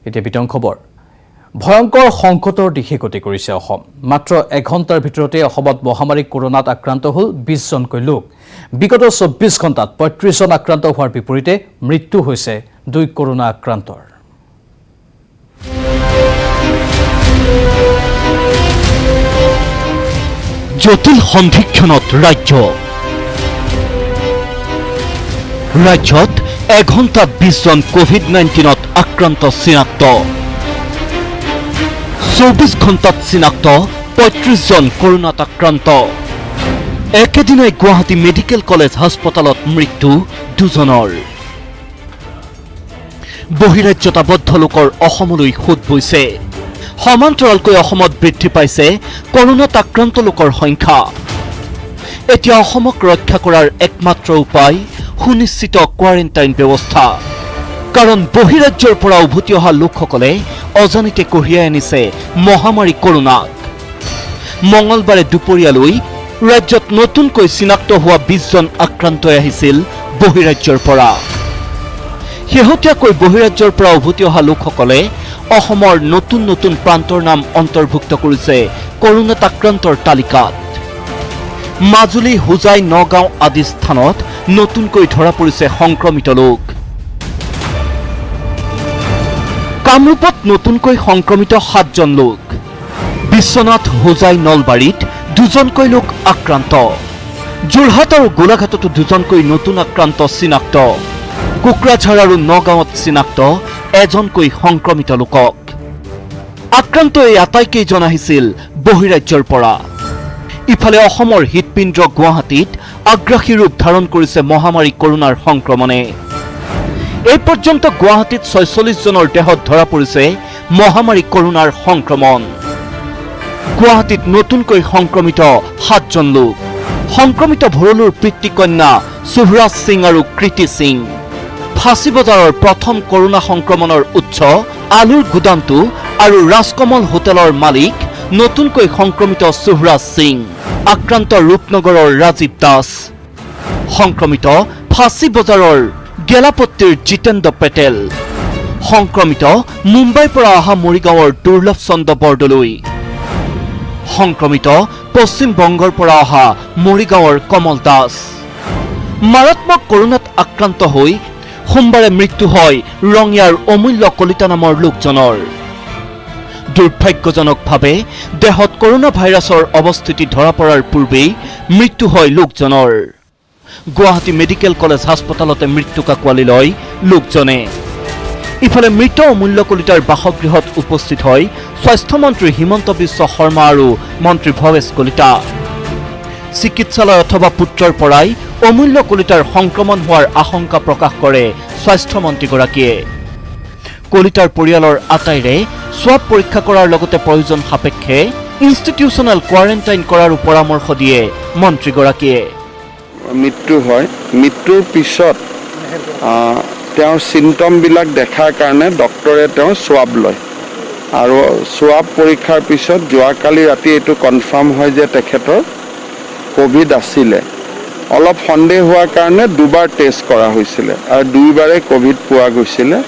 এতিয়া বিতং খবৰ ভয়ংকৰ সংকটৰ দিশে গতি কৰিছে অসম মাত্ৰ এঘণ্টাৰ ভিতৰতে অসমত মহামাৰী কৰোনাত আক্ৰান্ত হ'ল 20 জনকৈ লোক বিগত 24 ঘণ্টাত 35 জন আক্ৰান্ত হোৱাৰ বিপৰীতে মৃত্যু হৈছে 2 কৰোনা আক্ৰান্তৰ জটিল সন্ধিক্ষণত ৰাজ্যত এঘণ্টাত 20 জন কোভিড-19ত আক্ৰান্ত চিনাক্ত 24 ঘণ্টাত চিনাক্ত 35 জন কৰোনাত আক্ৰান্ত একেদিনাই গুৱাহাটী মেডিকেল কলেজ হাস্পতালত মৃত্যু 2 জনৰ বহিৰাজ্যত আবদ্ধ লোকৰ অসমলৈ সোঁত বৈছে সমান্তৰালকৈ অসমত বৃদ্ধি পাইছে কৰোনাত আক্ৰান্ত লোকৰ সংখ্যা এতিয়া অসমক ৰক্ষা কৰাৰ একমাত্ৰ উপায় সুনিশ্চিত কোৱাৰেণ্টাইন ব্যৱস্থা কাৰণ বহিৰাজ্যৰ পৰা উভতি অহা লোকসকলে অজানিতে কঢ়িয়াই আনিছে মহামাৰী কৰোনাক মঙলবাৰে দুপৰীয়ালৈ ৰাজ্যত নতুনকৈ চিনাক্ত হোৱা 20 জন আক্ৰান্ত আহিছিল বহিৰাজ্যৰ পৰা শেহতীয়াকৈ বহিৰাজ্যৰ পৰা উভতি অহা লোকসকলে অসমৰ নতুন নতুন প্ৰান্তৰ নাম অন্তৰ্ভুক্ত কৰিছে কৰোনাত আক্ৰান্তৰ তালিকাত মাজুলী হুজাই নগাঁও আদি স্থানত নতুনকৈ ধৰা পৰিছে সংক্ৰমিত লোক কামৰূপত নতুনকৈ সংক্ৰমিত 7 জন লোক বিশ্বনাথ হুজাই নলবাৰীত 2 জনকৈ লোক আক্ৰান্ত যোৰহাট আৰু গোলাঘাটতো 2 জনকৈ নতুন আক্ৰান্ত চিনাক্ত কোকৰাঝাৰ আৰু নগাঁৱত চিনাক্ত এজনকৈ সংক্ৰমিত লোকক আক্ৰান্ত এই আটাইকেইজন আহিছিল বহিৰাজ্যৰ পৰা ইফালে অসমৰ হৃদপিণ্ড গুৱাহাটীত আগ্ৰাসী ৰূপ ধাৰণ কৰিছে মহামাৰী কৰোনাৰ সংক্ৰমণে এই পৰ্যন্ত গুৱাহাটীত 46 জনৰ দেহত ধৰা পৰিছে মহামাৰী কৰোনাৰ সংক্ৰমণ গুৱাহাটীত নতুনকৈ সংক্ৰমিত 7 জন লোক সংক্ৰমিত ভৰলুৰ পিতৃকন্যা সুভৰাজ সিং আৰু কৃতি সিং ফাঁচী বজাৰৰ প্ৰথম কৰোনা সংক্ৰমণৰ উৎস আলুৰ গুদামটো আৰু ৰাজকমল হোটেলৰ মালিক নতুনকৈ সংক্ৰমিত সুভৰাজ সিং আক্ৰান্ত ৰূপনগৰৰ ৰাজীৱ দাস সংক্ৰমিত ফাঁচী বজাৰৰ গেলাপট্টিৰ জিতেন্দ্ৰ পেটেল সংক্ৰমিত মুম্বাইৰ পৰা অহা মৰিগাঁৱৰ দুৰ্লভ চন্দ্ৰ বৰদলৈ সংক্ৰমিত পশ্চিম বংগৰ পৰা অহা মৰিগাঁৱৰ কমল দাস মাৰাত্মক কৰোনাত আক্ৰান্ত হৈ সোমবাৰে মৃত্যু হয় ৰঙিয়াৰ অমূল্য কলিতা নামৰ লোকজনৰ দুৰ্ভাগ্যজনকভাৱে দেহত কৰোনা ভাইৰাছৰ অৱস্থিতি ধৰা পৰাৰ পূৰ্বেই মৃত্যু হয় লোকজনৰ গুৱাহাটী মেডিকেল কলেজ হাস্পতালতে মৃত্যু কাকোৱালি লয় লোকজনে ইফালে মৃত অমূল্য কলিতাৰ বাসগৃহত উপস্থিত হয় স্বাস্থ্যমন্ত্ৰী হিমন্ত বিশ্ব শৰ্মা আৰু মন্ত্ৰী ভৱেশ কলিতা চিকিৎসালয় অথবা পুত্ৰৰ পৰাই অমূল্য কলিতাৰ সংক্ৰমণ হোৱাৰ আশংকা প্ৰকাশ কৰে স্বাস্থ্যমন্ত্ৰীগৰাকীয়ে কলিতাৰ পৰিয়ালৰ আটাইৰে স্বাব পৰীক্ষা কৰাৰ লগতে প্ৰয়োজন সাপেক্ষে ইনষ্টিটিউচনেল কোৱাৰেণ্টাইন কৰাৰ পৰামৰ্শ দিয়ে মন্ত্ৰীগৰাকীয়ে মৃত্যু হয় মৃত্যুৰ পিছত তেওঁৰ চিমটমবিলাক দেখাৰ কাৰণে ডক্টৰে তেওঁ স্বাব লয় আৰু স্বাব পৰীক্ষাৰ পিছত যোৱাকালি ৰাতি এইটো কনফাৰ্ম হয় যে তেখেতৰ কোভিড আছিলে অলপ সন্দেহ হোৱাৰ কাৰণে দুবাৰ টেষ্ট কৰা হৈছিলে আৰু দুইবাৰে কোভিড পোৱা গৈছিলে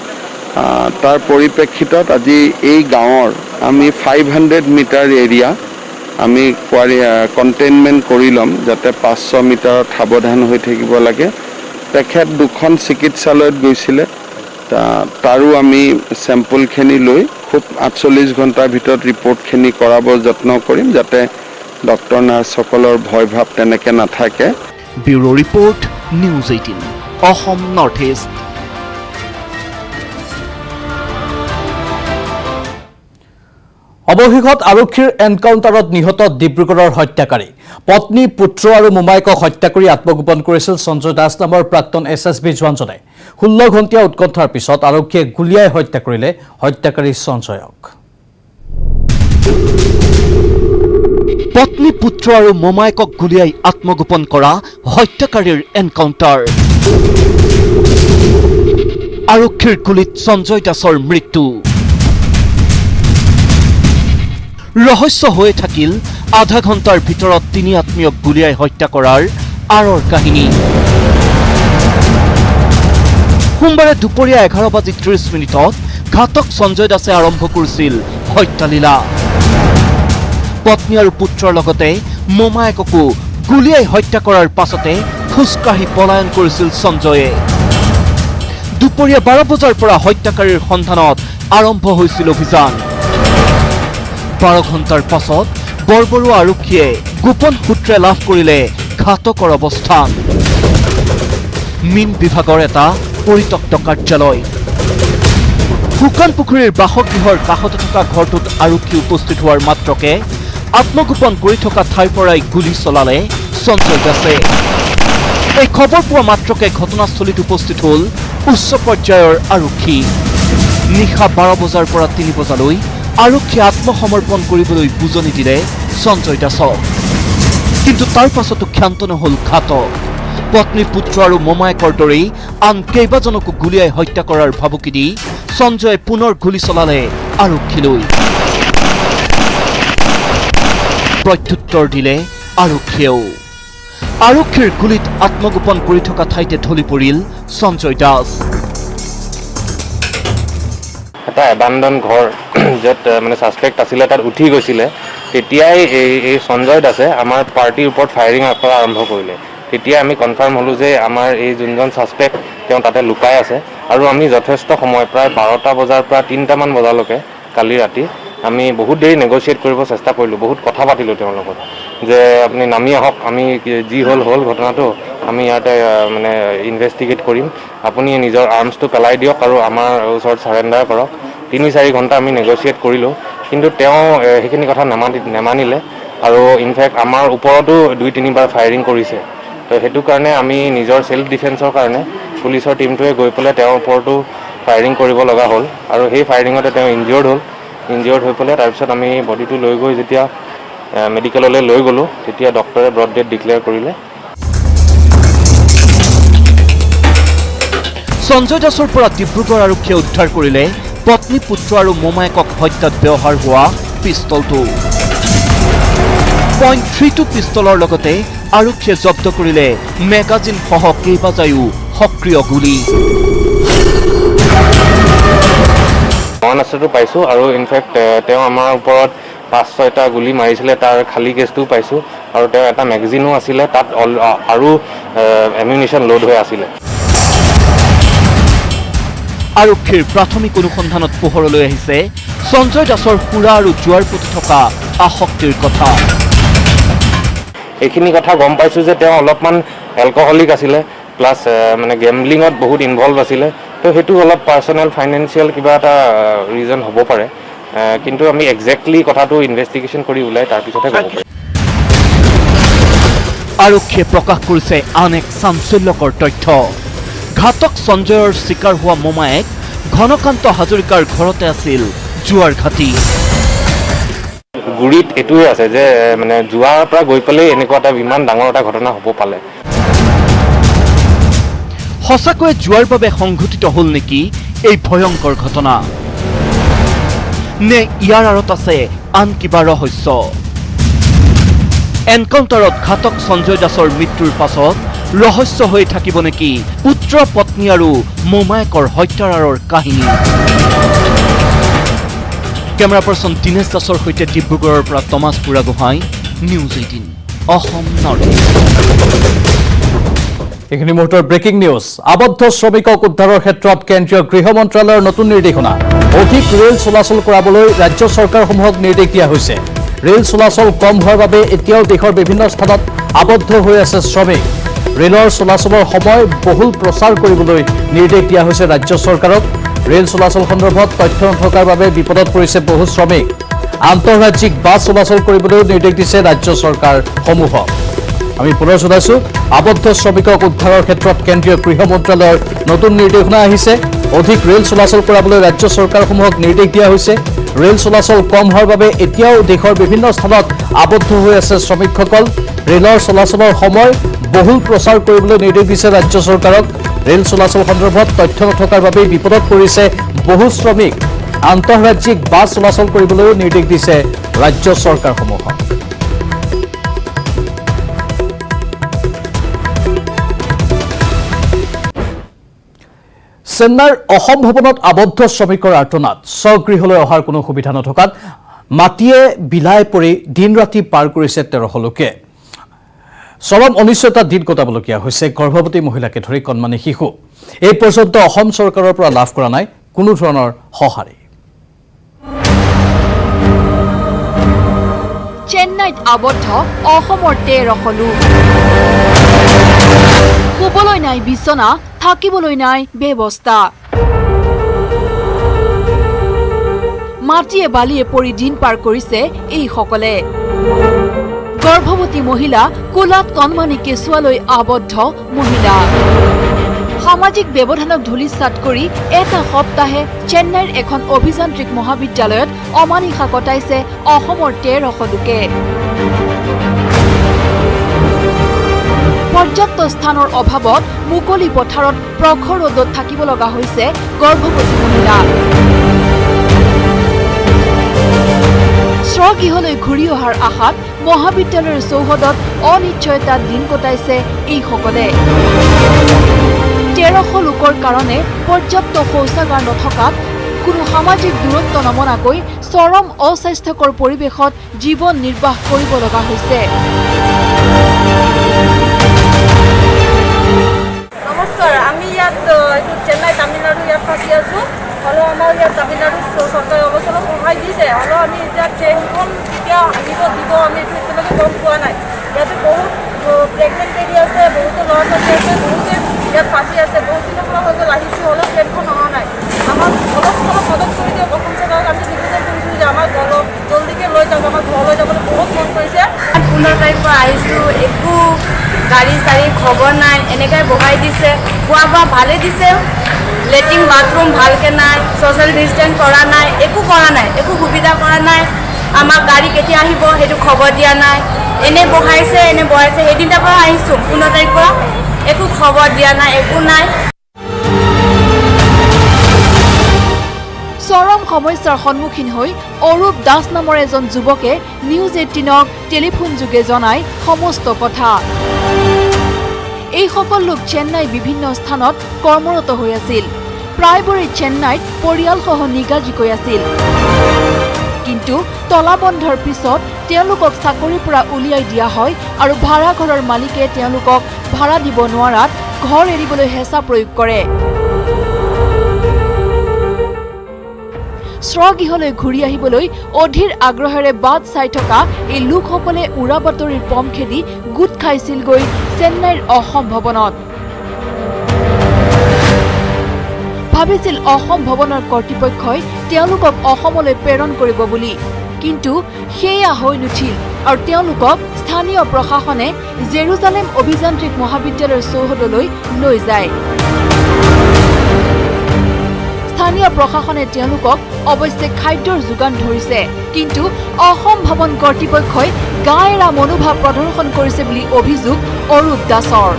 তাৰ পৰিপ্ৰেক্ষিতত আজি এই গাঁৱৰ আমি 500 মিটাৰ এৰিয়া আমি কণ্টেইনমেণ্ট কৰি ল'ম যাতে 500 মিটাৰত সাৱধান হৈ থাকিব লাগে তেখেত 2খন চিকিৎসালয়ত গৈছিলে তাৰো আমি চেম্পলখিনি লৈ খুব 48 ঘণ্টাৰ ভিতৰত ৰিপৰ্টখিনি কৰাব যত্ন কৰিম যাতে ডক্টৰ নাৰ্ছসকলৰ ভয় ভাৱ তেনেকৈ নাথাকে bureau report news 18 Assam north east অৱশেষত আৰক্ষীৰ এনকাউণ্টাৰত নিহত ডিব্ৰুগড়ৰ হত্যাকাৰী পত্নী পুত্ৰ আৰু মোমায়েকক হত্যা কৰি আত্মগোপন কৰিছিল সঞ্জয় দাস নামৰ প্ৰাক্তন এছএছবি জোৱানজনে 16 ঘণ্টীয়া উৎকণ্ঠাৰ পিছত আৰক্ষীয়ে গুলীয়াই হত্যা কৰিলে হত্যাকাৰী সঞ্জয়ক পত্নী পুত্ৰ আৰু মোমায়েকক গুলীয়াই আত্মগোপন কৰা হত্যাকাৰীৰ এনকাউণ্টাৰ আৰক্ষীৰ গুলীত সঞ্জয় দাসৰ মৃত্যু ৰহস্য হৈ থাকিল আধা ঘণ্টাৰ ভিতৰত 3 আত্মীয়ক গুলীয়াই হত্যা কৰাৰ আৰৰ কাহিনী সোমবাৰে দুপৰীয়া 11:30 মিনিটত ঘাতক সঞ্জয় দাসে আৰম্ভ কৰিছিল হত্যালীলা। পত্নী আৰু পুত্ৰৰ লগতে মোমায়েককো গুলিয়াই হত্যা কৰাৰ পাছতে খোজকাঢ়ি পলায়ন কৰিছিল সঞ্জয়ে। দুপৰীয়া 12 বজাৰ পৰা হত্যাকাৰীৰ সন্ধানত আৰম্ভ হৈছিল অভিযান। 12 ঘণ্টাৰ পাছত বৰবৰুৱা আৰক্ষীয়ে গোপন সূত্ৰে লাভ কৰিলে ঘাতকৰ অৱস্থান। মীন বিভাগৰ এটা পৰিত্যক্ত কাৰ্যালয়। শুকান পুখুৰীৰ বাসগৃহৰ কাষতে থকা ঘৰটোত আৰক্ষী উপস্থিত হোৱাৰ মাত্ৰকে আত্মগোপন কৰি থকা ঠাইৰ পৰাই গুলী চলালে সঞ্জয় দাসে। এই খবৰ পোৱা মাত্ৰকে ঘটনাস্থলীত উপস্থিত হ'ল উচ্চ পৰ্যায়ৰ আৰক্ষী। নিশা 12 বজাৰ পৰা 3 বজালৈ আৰক্ষীয়ে আত্মসমৰ্পণ কৰিবলৈ বুজনি দিলে সঞ্জয় দাসক। কিন্তু তাৰ পাছতো ক্ষান্ত নহ'ল ঘাতক। পত্নী, পুত্ৰ আৰু মোমায়েকৰ দৰেই আন কেইবাজনকো গুলীয়াই হত্যা কৰাৰ ভাবুকি দি সঞ্জয়ে পুনৰ গুলী চলালে আৰক্ষীলৈ। প্ৰত্যুত্তৰ দিলে আৰক্ষীয়েও। আৰক্ষীৰ গুলীত আত্মগোপন কৰি থকা ঠাইতে ঢলি পৰিল সঞ্জয় দাস। এটা এবাণ্ডন ঘৰ য'ত মানে ছাছপেক্ট আছিলে তাত উঠি গৈছিলে, তেতিয়াই এই সঞ্জয় দাসে আমাৰ পাৰ্টিৰ ওপৰত ফায়াৰিং কৰা আৰম্ভ কৰিলে। তেতিয়া আমি কনফাৰ্ম হ'লোঁ যে আমাৰ এই যোনজন ছাছপেক্ট তেওঁ তাতে লুকাই আছে। আৰু আমি যথেষ্ট সময় প্ৰায় 12টা বজাৰ পৰা 3টামান বজালৈকে কালি ৰাতি আমি বহুত দেৰি নেগচিয়েট কৰিব চেষ্টা কৰিলোঁ, বহুত কথা পাতিলোঁ তেওঁৰ লগত যে আপুনি নামি আহক, আমি যি হ'ল ঘটনাটো আমি ইয়াতে মানে ইনভেষ্টিগেট কৰিম, আপুনি নিজৰ আৰ্মছটো পেলাই দিয়ক আৰু আমাৰ ওচৰত চাৰেণ্ডাৰ কৰক। 3-4 ঘণ্টা আমি নেগচিয়েট কৰিলোঁ, কিন্তু তেওঁ সেইখিনি কথা নেমানিলে আৰু ইনফেক্ট আমাৰ ওপৰতো 2-3 বাৰ ফায়াৰিং কৰিছে। তো সেইটো কাৰণে আমি নিজৰ ছেল্ফ ডিফেন্সৰ কাৰণে পুলিচৰ টীমটোৱে গৈ পেলাই তেওঁৰ ওপৰতো ফায়াৰিং কৰিব লগা হ'ল আৰু সেই ফায়াৰিঙতে তেওঁ ইনজিয়ৰ্ড হৈ পেলাই তাৰপিছত আমি বডিটো লৈ গৈ যেতিয়া মেডিকেললৈ লৈ গ'লোঁ, তেতিয়া ডক্টৰে ব্ৰড ডেথ ডিক্লেয়াৰ কৰিলে। সঞ্জয় দাসৰ পৰা ডিব্ৰুগড় আৰক্ষীয়ে উদ্ধাৰ কৰিলে পত্নী, পুত্ৰ আৰু মোমায়েকক হত্যাত ব্যৱহাৰ হোৱা পিষ্টলটো। .32 পিষ্টলৰ লগতে আৰক্ষীয়ে জব্দ কৰিলে মেগাজিন সহ কেইবাজায়ো সক্ৰিয় গুলী। মৰণাস্ত্ৰটো পাইছোঁ আৰু ইনফেক্ট তেওঁ আমাৰ ওপৰত 5-6টা গুলী মাৰিছিলে, তাৰ খালী কেছটোও পাইছোঁ আৰু তেওঁ এটা মেগাজিনো আছিলে, তাত আৰু এমিউনিশ্যন লোড হৈ আছিলে। আৰক্ষীৰ প্ৰাথমিক অনুসন্ধানত পোহৰলৈ আহিছে সঞ্জয় দাসৰ সুৰা আৰু জুৱাৰ প্ৰতি থকা আসক্তিৰ কথা। এইখিনি কথা গম পাইছোঁ যে তেওঁ অলপমান এলকহলিক আছিলে, প্লাছ মানে গেমলিঙত বহুত ইনভলভ আছিলে। তো সেইটো অলপ পাৰ্চনেল ফাইনেন্সিয়েল কিবা এটা ৰিজন হ'ব পাৰে, কিন্তু আমি একজেক্টলি কথাটো ইনভেষ্টিগেশ্যন কৰি ওলাই তাৰপিছতহে ক'ব পাৰিম। আৰক্ষীয়ে প্ৰকাশ কৰিছে আন এক চাঞ্চল্যকৰ তথ্য। ঘাতক সঞ্জয়ৰ চিকাৰ হোৱা মোমায়েক ঘনকান্ত হাজৰিকাৰ ঘৰতে আছিল জুৱাৰ ঘাটি। গুৰিত এইটোৱে আছে যে মানে জুৱাৰ পৰা গৈ পেলাই এনেকুৱা এটা ইমান ডাঙৰ এটা ঘটনা হ'ব পালে। সঁচাকৈয়ে জুৱাৰ বাবে সংঘটিত হ'ল নেকি এই ভয়ংকৰ ঘটনা? নে ইয়াৰ আঁৰত আছে আন কিবা ৰহস্য? এনকাউণ্টাৰত ঘাতক সঞ্জয় দাসৰ মৃত্যুৰ পাছত ৰহস্য হৈ থাকিব নেকি পুত্ৰ, পত্নী আৰু মোমায়েকৰ হত্যাৰ আঁৰৰ কাহিনী? কেমেৰা পাৰ্চন দীনেশ দাসৰ সৈতে ডিব্ৰুগড়ৰ পৰা Thomas Buragohain, news 18 Assam north east. এইখিনি মুহূৰ্তৰ ব্ৰেকিং নিউজ। আবদ্ধ শ্ৰমিকক উদ্ধাৰৰ ক্ষেত্ৰত কেন্দ্ৰীয় গৃহ মন্ত্ৰালয়ৰ নতুন নিৰ্দেশনা। অধিক ৰেল চলাচল কৰাবলৈ ৰাজ্য চৰকাৰসমূহক নিৰ্দেশ দিয়া হৈছে। ৰেল চলাচল কম হোৱাৰ বাবে এতিয়াও দেশৰ বিভিন্ন স্থানত আবদ্ধ হৈ আছে শ্ৰমিক। ৰেলৰ চলাচলৰ সময় বহুল প্ৰচাৰ কৰিবলৈ নিৰ্দেশ দিয়া হৈছে ৰাজ্য চৰকাৰক। ৰেল চলাচল সন্দৰ্ভত তথ্য নথকাৰ বাবে বিপদত পৰিছে বহু শ্ৰমিক। আন্তঃৰাজ্যিক বাছ চলাচল কৰিবলৈও নিৰ্দেশ দিছে ৰাজ্য চৰকাৰসমূহক। আমি পুনৰ জনাইছোঁ, আবদ্ধ শ্ৰমিকক উদ্ধাৰৰ ক্ষেত্ৰত কেন্দ্ৰীয় গৃহ মন্ত্ৰালয়ৰ নতুন নিৰ্দেশনা আহিছে। অধিক ৰেল চলাচল কৰাবলৈ ৰাজ্য চৰকাৰসমূহক নিৰ্দেশ দিয়া হৈছে। ৰেল চলাচল কম হোৱাৰ বাবে এতিয়াও দেশৰ বিভিন্ন স্থানত আবদ্ধ হৈ আছে শ্ৰমিকসকল। ৰেলৰ চলাচলৰ সময় বহুল প্ৰচাৰ কৰিবলৈ নিৰ্দেশ দিছে ৰাজ্য চৰকাৰক। ৰেল চলাচল সন্দৰ্ভত তথ্য নথকাৰ বাবেই বিপদত পৰিছে বহু শ্ৰমিক। আন্তঃৰাজ্যিক বাছ চলাচল কৰিবলৈও নিৰ্দেশ দিছে ৰাজ্য চৰকাৰসমূহক। চেন্নাইৰ অসম ভৱনত আবদ্ধ শ্ৰমিকৰ আৰ্তনাদ স্বগৃহলৈ অহাৰ কোনো সুবিধা নথকাত মাটিয়ে বিলাই পৰি দিন ৰাতি পাৰ কৰিছে 1300 লোকে চৰম অনিশ্চয়তাৰ দিন কটাবলগীয়া হৈছে গৰ্ভৱতী মহিলাকে ধৰি কণমানি শিশু এই পৰ্যন্ত অসম চৰকাৰৰ পৰা লাভ কৰা নাই কোনো ধৰণৰ সহাৰি চেন্নাইত আবদ্ধ অসমৰ 1300 লোক শুবলৈ নাই বিছনা থাকিবলৈ নাই ব্যৱস্থা মাটিয়ে বালিয়ে পৰি দিন পাৰ কৰিছে এইসকলে গৰ্ভৱতী মহিলা কোলাত কণমানি কেঁচুৱালৈ আবদ্ধ মহিলা সামাজিক ব্যৱধানক ধূলিসাৎ কৰি এটা সপ্তাহে চেন্নাইৰ এখন অভিযান্ত্ৰিক মহাবিদ্যালয়ত অমানিশা কটাইছে অসমৰ 1300 লোকে পৰ্যাপ্ত স্থানৰ অভাৱত মুকলি পথাৰত প্ৰখৰ ৰ'দত থাকিব লগা হৈছে গৰ্ভৱতী মহিলা স্বগৃহলৈ ঘূৰি অহাৰ আশাত মহাবিদ্যালয়ৰ চৌহদত অনিশ্চয়তাৰ দিন কটাইছে এইসকলে 1300 লোকৰ কাৰণে পৰ্যাপ্ত শৌচাগাৰ নথকাত কোনো সামাজিক দূৰত্ব নমনাকৈ চৰম অস্বাস্থ্যকৰ পৰিৱেশত জীৱন নিৰ্বাহ কৰিব লগা হৈছে নমস্কাৰ আমি ইয়াত চেন্নাই তামিলনাডু ইয়াত ফাঁচি আছোঁ হ'লেও আমাৰ ইয়াত তামিলনাডু চৰকাৰে অৱশ্যে সহায় দিছে হ'লেও আমি এতিয়া ট্ৰেইনখন কেতিয়া আহিব দিব আমি এইটো এতিয়ালৈকে গম পোৱা নাই ইয়াতে বহুত প্ৰেগনেণ্ট লেডি আছে বহুতো ল'ৰা ছোৱালী আছে বহুতে ইয়াত ফাঁচি আছে বহুত দিনৰ পৰা হৈ গ'ল আহিছোঁ হ'লেও ট্ৰেইনখন অহা নাই আমাক অলপ মদত কৰি দিয়ক অসম চৰকাৰক আমি নিবেদন কৰিছোঁ যে আমাক অলপ জলদিকৈ লৈ যাওক আমাৰ ঘৰলৈ যাবলৈ বহুত মন কৰিছে 15 তাৰিখৰ পৰা আহিছোঁ একো গাড়ী চাড়ী খবৰ নাই এনেকৈ বহাই দিছে খোৱা বোৱা ভালে দিছে লেট্ৰিন বাথৰুম ভালকৈ নাই ছ'চিয়েল ডিষ্টেঞ্চ কৰা নাই একো সুবিধা কৰা নাই আমাক গাড়ী কেতিয়া আহিব সেইটো খবৰ দিয়া নাই এনে বহাইছে সেইদিনাৰ পৰা আহিছোঁ 15 তাৰিখৰ পৰা একো খবৰ দিয়া নাই একো নাই চৰম সমস্যাৰ সন্মুখীন হৈ অৰূপ দাস নামৰ এজন যুৱকে নিউজ 18ক টেলিফোন যোগে জনাই সমস্ত কথা এইসকল লোক চেন্নাই বিভিন্ন স্থানত কৰ্মৰত হৈ আছিল প্ৰায়বোৰে চেন্নাইত পৰিয়ালসহ নিগাজিকৈ আছিল কিন্তু তলাবন্ধৰ পিছত তেওঁলোকক চাকৰিৰ পৰা উলিয়াই দিয়া হয় আৰু ভাড়া ঘৰৰ মালিকে তেওঁলোকক ভাড়া দিব নোৱাৰাত ঘৰ এৰিবলৈ হেঁচা প্ৰয়োগ কৰে স্বগৃহলৈ ঘূৰি আহিবলৈ অধীৰ আগ্ৰহেৰে বাট চাই থকা এই লোকসকলে উৰা বাতৰিৰ পম খেদি গোট খাইছিলগৈ চেন্নাইৰ অসম ভৱনত ভাবিছিল অসম ভৱনৰ কৰ্তৃপক্ষই তেওঁলোকক অসমলৈ প্ৰেৰণ কৰিব বুলি কিন্তু সেয়া হৈ নুঠিল আৰু তেওঁলোকক স্থানীয় প্ৰশাসনে জেৰুজালেম অভিযান্ত্ৰিক মহাবিদ্যালয়ৰ চৌহদলৈ লৈ যায় স্থানীয় প্ৰশাসনে তেওঁলোকক অৱশ্যে খাদ্যৰ যোগান ধৰিছে কিন্তু অসম ভৱন কৰ্তৃপক্ষই গা এৰা মনোভাৱ প্ৰদৰ্শন কৰিছে বুলি অভিযোগ অৰূপ দাসৰ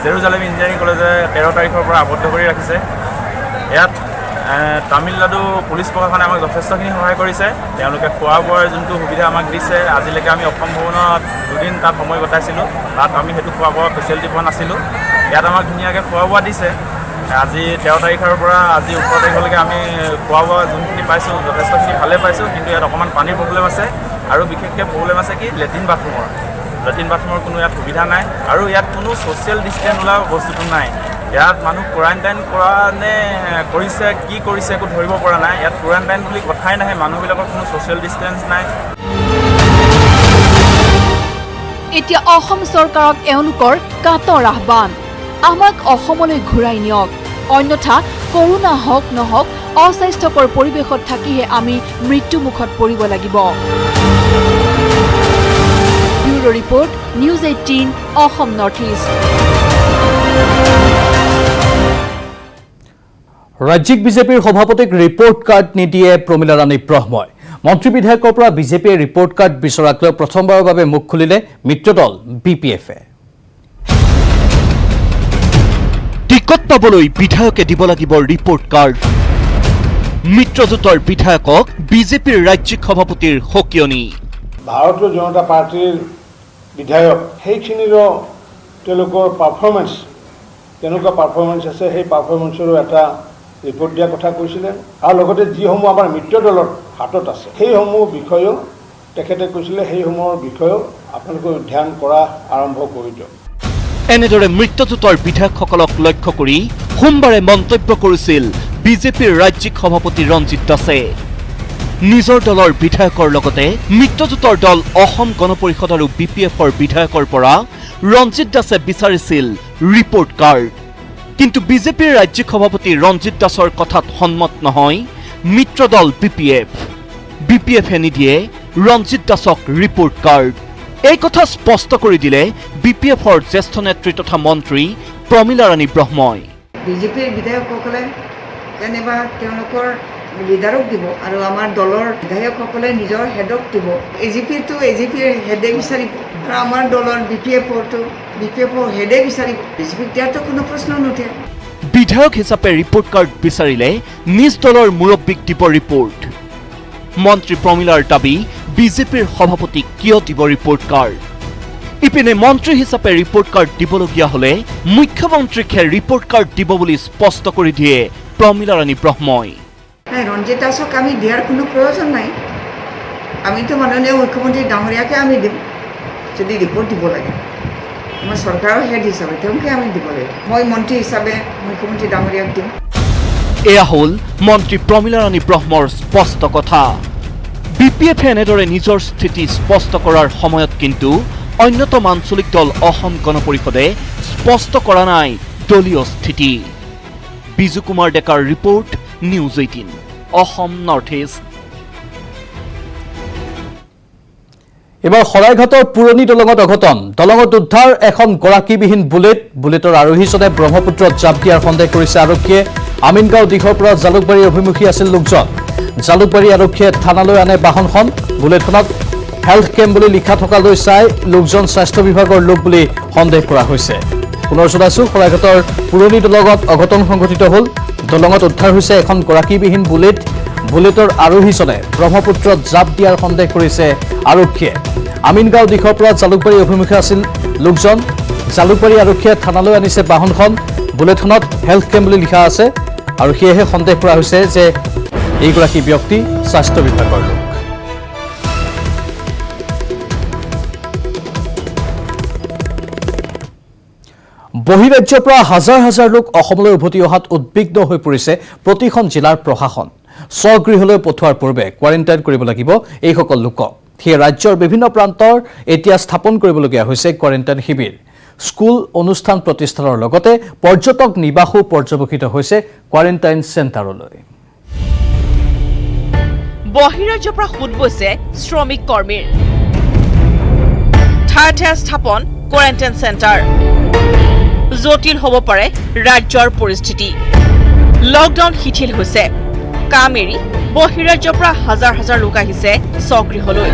জেৰুজালেম ইঞ্জিনিয়াৰিং কলেজে 13 তাৰিখৰ পৰা আবদ্ধ কৰি ৰাখিছে ইয়াত তামিলনাডু পুলিচ প্ৰশাসনে আমাক যথেষ্টখিনি সহায় কৰিছে তেওঁলোকে খোৱা বোৱাৰ যোনটো সুবিধা আমাক দিছে আজিলৈকে আমি অসম ভৱনত দুদিন তাত সময় কটাইছিলোঁ তাত আমি সেইটো খোৱা বোৱা ফেচিলিটি পোৱা নাছিলোঁ ইয়াত আমাক ধুনীয়াকৈ খোৱা বোৱা দিছে আজি 13 তাৰিখৰ পৰা আজি 18 তাৰিখলৈকে আমি খোৱা বোৱা যোনখিনি পাইছোঁ যথেষ্টখিনি ভালে পাইছোঁ কিন্তু ইয়াত অকণমান পানীৰ প্ৰব্লেম আছে আৰু বিশেষকৈ প্ৰব্লেম আছে কি লেট্ৰিন বাথৰুমৰ কোনো ইয়াত সুবিধা নাই আৰু ইয়াত কোনো ছ'চিয়েল ডিষ্টেঞ্চ ওলোৱা বস্তুটো নাই ইয়াত মানুহ কোৱাৰেণ্টাইন কৰা নে কৰিছে কি কৰিছে একো ধৰিব পৰা নাই ইয়াত কোৱাৰেণ্টাইন বুলি কথাই নাহে মানুহবিলাকৰ কোনো ছ'চিয়েল ডিষ্টেঞ্চ নাই এতিয়া অসম চৰকাৰক এওঁলোকৰ কাটৰ আহ্বান আমাক অসমলৈ ঘূৰাই নিয়ক অন্যথা কৰোণা হওক নহওক অস্বাস্থ্যকৰ পৰিৱেশত থাকিহে আমি মৃত্যুমুখত পৰিব লাগিব bureau report news 18 Assam north east ৰাজ্যিক বিজেপিৰ সভাপতিক ৰিপৰ্ট কাৰ্ড নিদিয়ে প্ৰমীলা ৰাণী ব্ৰহ্মই মন্ত্ৰী বিধায়কৰ পৰা বিজেপিয়ে ৰিপৰ্ট কাৰ্ড বিচৰাক লৈ প্ৰথমবাৰৰ বাবে মুখ খুলিলে মিত্ৰদল বিপিএফে টিকট পাবলৈ বিধায়কে দিব লাগিব ৰিপৰ্ট কাৰ্ড মিত্ৰজোঁটৰ বিধায়কক বিজেপিৰ ৰাজ্যিক সভাপতিৰ সকিয়নি ভাৰতীয় জনতা পাৰ্টিৰ বিধায়ক সেইখিনিৰো তেওঁলোকৰ পাৰফৰ্মেঞ্চ কেনেকুৱা পাৰফৰ্মেঞ্চ আছে সেই পাৰফৰ্মেঞ্চৰো এটা ৰিপৰ্ট দিয়াৰ কথা কৈছিলে আৰু লগতে যিসমূহ আমাৰ মিত্ৰ দলৰ হাতত আছে সেইসমূহ বিষয়েও তেখেতে কৈছিলে সেইসমূহৰ বিষয়েও আপোনালোকে অধ্যয়ন কৰা আৰম্ভ কৰি দিয়ক। এনেদৰে মৃত্যুজোঁটৰ বিধায়কসকলক লক্ষ্য কৰি সোমবাৰে মন্তব্য কৰিছিল বিজেপিৰ ৰাজ্যিক সভাপতি ৰঞ্জিত দাসে। নিজৰ দলৰ বিধায়কৰ লগতে মৃত্যুজোঁটৰ দল অসম গণ পৰিষদ আৰু BPFৰ বিধায়কৰ পৰা ৰঞ্জিত দাসে বিচাৰিছিল ৰিপৰ্ট কাৰ্ড। কিন্তু বিজেপিৰ ৰাজ্যিক সভাপতি ৰঞ্জিত দাসৰ কথাত সন্মত নহয় মিত্ৰ দল BPFে নিদিয়ে ৰঞ্জিত দাসক ৰিপৰ্ট কাৰ্ড। এই কথা স্পষ্ট কৰি দিলে BPFৰ জ্যেষ্ঠ নেত্ৰী তথা মন্ত্ৰী প্ৰমীলা ৰাণী ব্ৰহ্মই। বিজেপিৰ বিধায়কসকলে যেনিবা তেওঁলোকৰ লিডাৰক দিব আৰু আমাৰ দলৰ বিধায়কসকলে নিজৰ হেডক দিব। AGPৰ হেডে বিচাৰিব আৰু আমাৰ দলৰ BPFৰ হেডে বিচাৰিব। বিজেপিক দিয়াটো কোনো প্ৰশ্ন নুঠে। বিধায়ক হিচাপে ৰিপৰ্ট কাৰ্ড বিচাৰিলে নিজ দলৰ মুৰব্বীক দিব ৰিপৰ্ট। মন্ত্ৰী প্ৰমীলাৰ দাবী বিজেপিৰ সভাপতিক কিয় দিব ৰিপৰ্ট কাৰ্ড। ইপিনে মন্ত্ৰী হিচাপে ৰিপৰ্ট কাৰ্ড দিবলগীয়া হলে মুখ্যমন্ত্ৰীকহে ৰিপৰ্ট কাৰ্ড দিব বুলি স্পষ্ট কৰি দিয়ে প্ৰমীলা ৰাণী ব্ৰহ্মই। ৰঞ্জিত দাসক আমি দিয়াৰ কোনো প্ৰয়োজন নাই। আমিতো মাননীয় মুখ্যমন্ত্ৰী ডাঙৰীয়াকে আমি দিম যদি ৰিপৰ্ট দিব লাগে। আমাৰ চৰকাৰৰ হেড হিচাপে তেওঁকে আমি দিব লাগিব। মই মন্ত্ৰী হিচাপে মুখ্যমন্ত্ৰী ডাঙৰীয়াক দিম। এয়া হ'ল মন্ত্ৰী প্ৰমীলা ৰাণী ব্ৰহ্মৰ স্পষ্ট কথা। BPFে এনেদৰে নিজৰ স্থিতি স্পষ্ট কৰাৰ সময়ত কিন্তু অন্যতম আঞ্চলিক দল অসম গণ পৰিষদে স্পষ্ট কৰা নাই দলীয় স্থিতি। বিজু কুমাৰ ডেকাৰ report, news 18 Assam north east. এবাৰ শৰাইঘাটৰ পুৰণি দলঙত অঘটন। দলঙত উদ্ধাৰ এখন গৰাকীবিহীন বুলেটৰ আৰোহীজনে ব্ৰহ্মপুত্ৰত জাপ দিয়াৰ সন্দেহ কৰিছে আৰক্ষীয়ে। আমিনগাঁও দিশৰ পৰা জালুকবাৰী অভিমুখী আছিল লোকজন। জালুকবাৰী আৰক্ষীয়ে থানালৈ আনে বাহনখন। বুলেটখনত হেল্থ কেম্প বুলি লিখা থকালৈ চাই লোকজন স্বাস্থ্য বিভাগৰ লোক বুলি সন্দেহ কৰা হৈছে। পুনৰ জনাইছো, শৰাইঘাটৰ পুৰণি দলঙত অঘটন সংঘটিত হ'ল। দলঙত উদ্ধাৰ হৈছে এখন গৰাকীবিহীন বুলেটৰ আৰোহীজনে ব্ৰহ্মপুত্ৰত জাপ দিয়াৰ সন্দেহ কৰিছে আৰক্ষীয়ে। আমিনগাঁও দিশৰ পৰা জালুকবাৰী অভিমুখী আছিল লোকজন। জালুকবাৰী আৰক্ষীয়ে থানালৈ আনিছে বাহনখন। বুলেটখনত হেল্থ কেম্প বুলি লিখা আছে আৰু সেয়েহে সন্দেহ কৰা হৈছে যে এইগৰাকী ব্যক্তি স্বাস্থ্য বিভাগৰ লোক। বহিৰাজ্যৰ পৰা হাজাৰ হাজাৰ লোক অসমলৈ উভতি অহাত উদ্বিগ্ন হৈ পৰিছে প্ৰতিখন জিলাৰ প্ৰশাসন। স্বগৃহলৈ পঠোৱাৰ পূৰ্বে কোৱাৰেণ্টাইন কৰিব লাগিব এইসকল লোকক। সেয়ে ৰাজ্যৰ বিভিন্ন প্ৰান্তৰ এতিয়া স্থাপন কৰিবলগীয়া হৈছে কোৱাৰেণ্টাইন শিবিৰ। স্কুল, অনুষ্ঠান প্ৰতিষ্ঠানৰ লগতে পৰ্যটক নিবাসো পৰ্যবেক্ষিত হৈছে কোৱাৰেণ্টাইন চেণ্টাৰলৈ। বহিৰাজ্যৰ পৰা সোঁত বৈছে শ্ৰমিক কৰ্মীৰ। ঠায়ে ঠায়ে স্থাপন কোৱাৰেণ্টাইন চেণ্টাৰ। জটিল হ'ব পাৰে ৰাজ্যৰ পৰিস্থিতি। লকডাউন শিথিল হৈছে। কাম এৰি বহিৰাজ্যৰ পৰা হাজাৰ হাজাৰ লোক আহিছে স্বগৃহলৈ।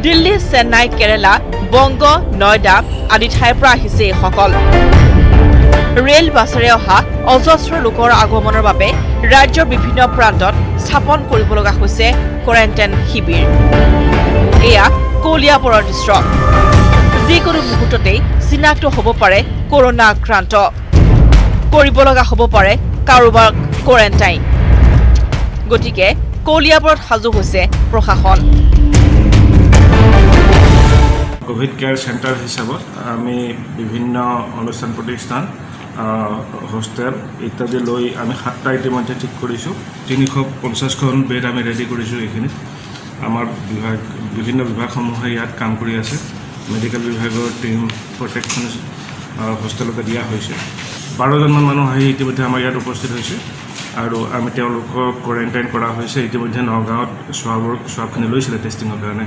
দিল্লী, চেন্নাই, কেৰালা, বংগ, নয়ডা আদি ঠাইৰ পৰা আহিছে এইসকল। ৰেল বাছেৰে অহা অজস্ৰ লোকৰ আগমনৰ বাবে ৰাজ্যৰ বিভিন্ন প্ৰান্তত স্থাপন কৰিব লগা হৈছে কোৱাৰেণ্টাইন শিবিৰ। এয়া কলিয়াবৰৰ দৃশ্য। যিকোনো মুহূৰ্ততেই চিনাক্ত হ'ব পাৰে কৰোনা আক্ৰান্ত। কৰিব লগা হ'ব পাৰে কাৰোবাৰ কোৱাৰেণ্টাইন। গতিকে কলিয়াবৰত সাজু হৈছে প্ৰশাসন। কোভিড কেয়াৰ চেণ্টাৰ হিচাপত আমি বিভিন্ন অনুষ্ঠান প্ৰতিষ্ঠান, হোষ্টেল ইত্যাদি লৈ আমি 7টা ইতিমধ্যে ঠিক কৰিছোঁ। 350খন বেড আমি ৰেডি কৰিছোঁ। এইখিনিত আমাৰ বিভিন্ন বিভাগসমূহে ইয়াত কাম কৰি আছে। মেডিকেল বিভাগৰ টীম প্ৰত্যেকখন হোষ্টেলতে দিয়া হৈছে। 12জনমান মানুহ আহি ইতিমধ্যে আমাৰ ইয়াত উপস্থিত হৈছে আৰু আমি তেওঁলোকক কোৱাৰেণ্টাইন কৰা হৈছে। ইতিমধ্যে নগাঁৱত স্বাবখিনি লৈছিলে টেষ্টিঙৰ কাৰণে,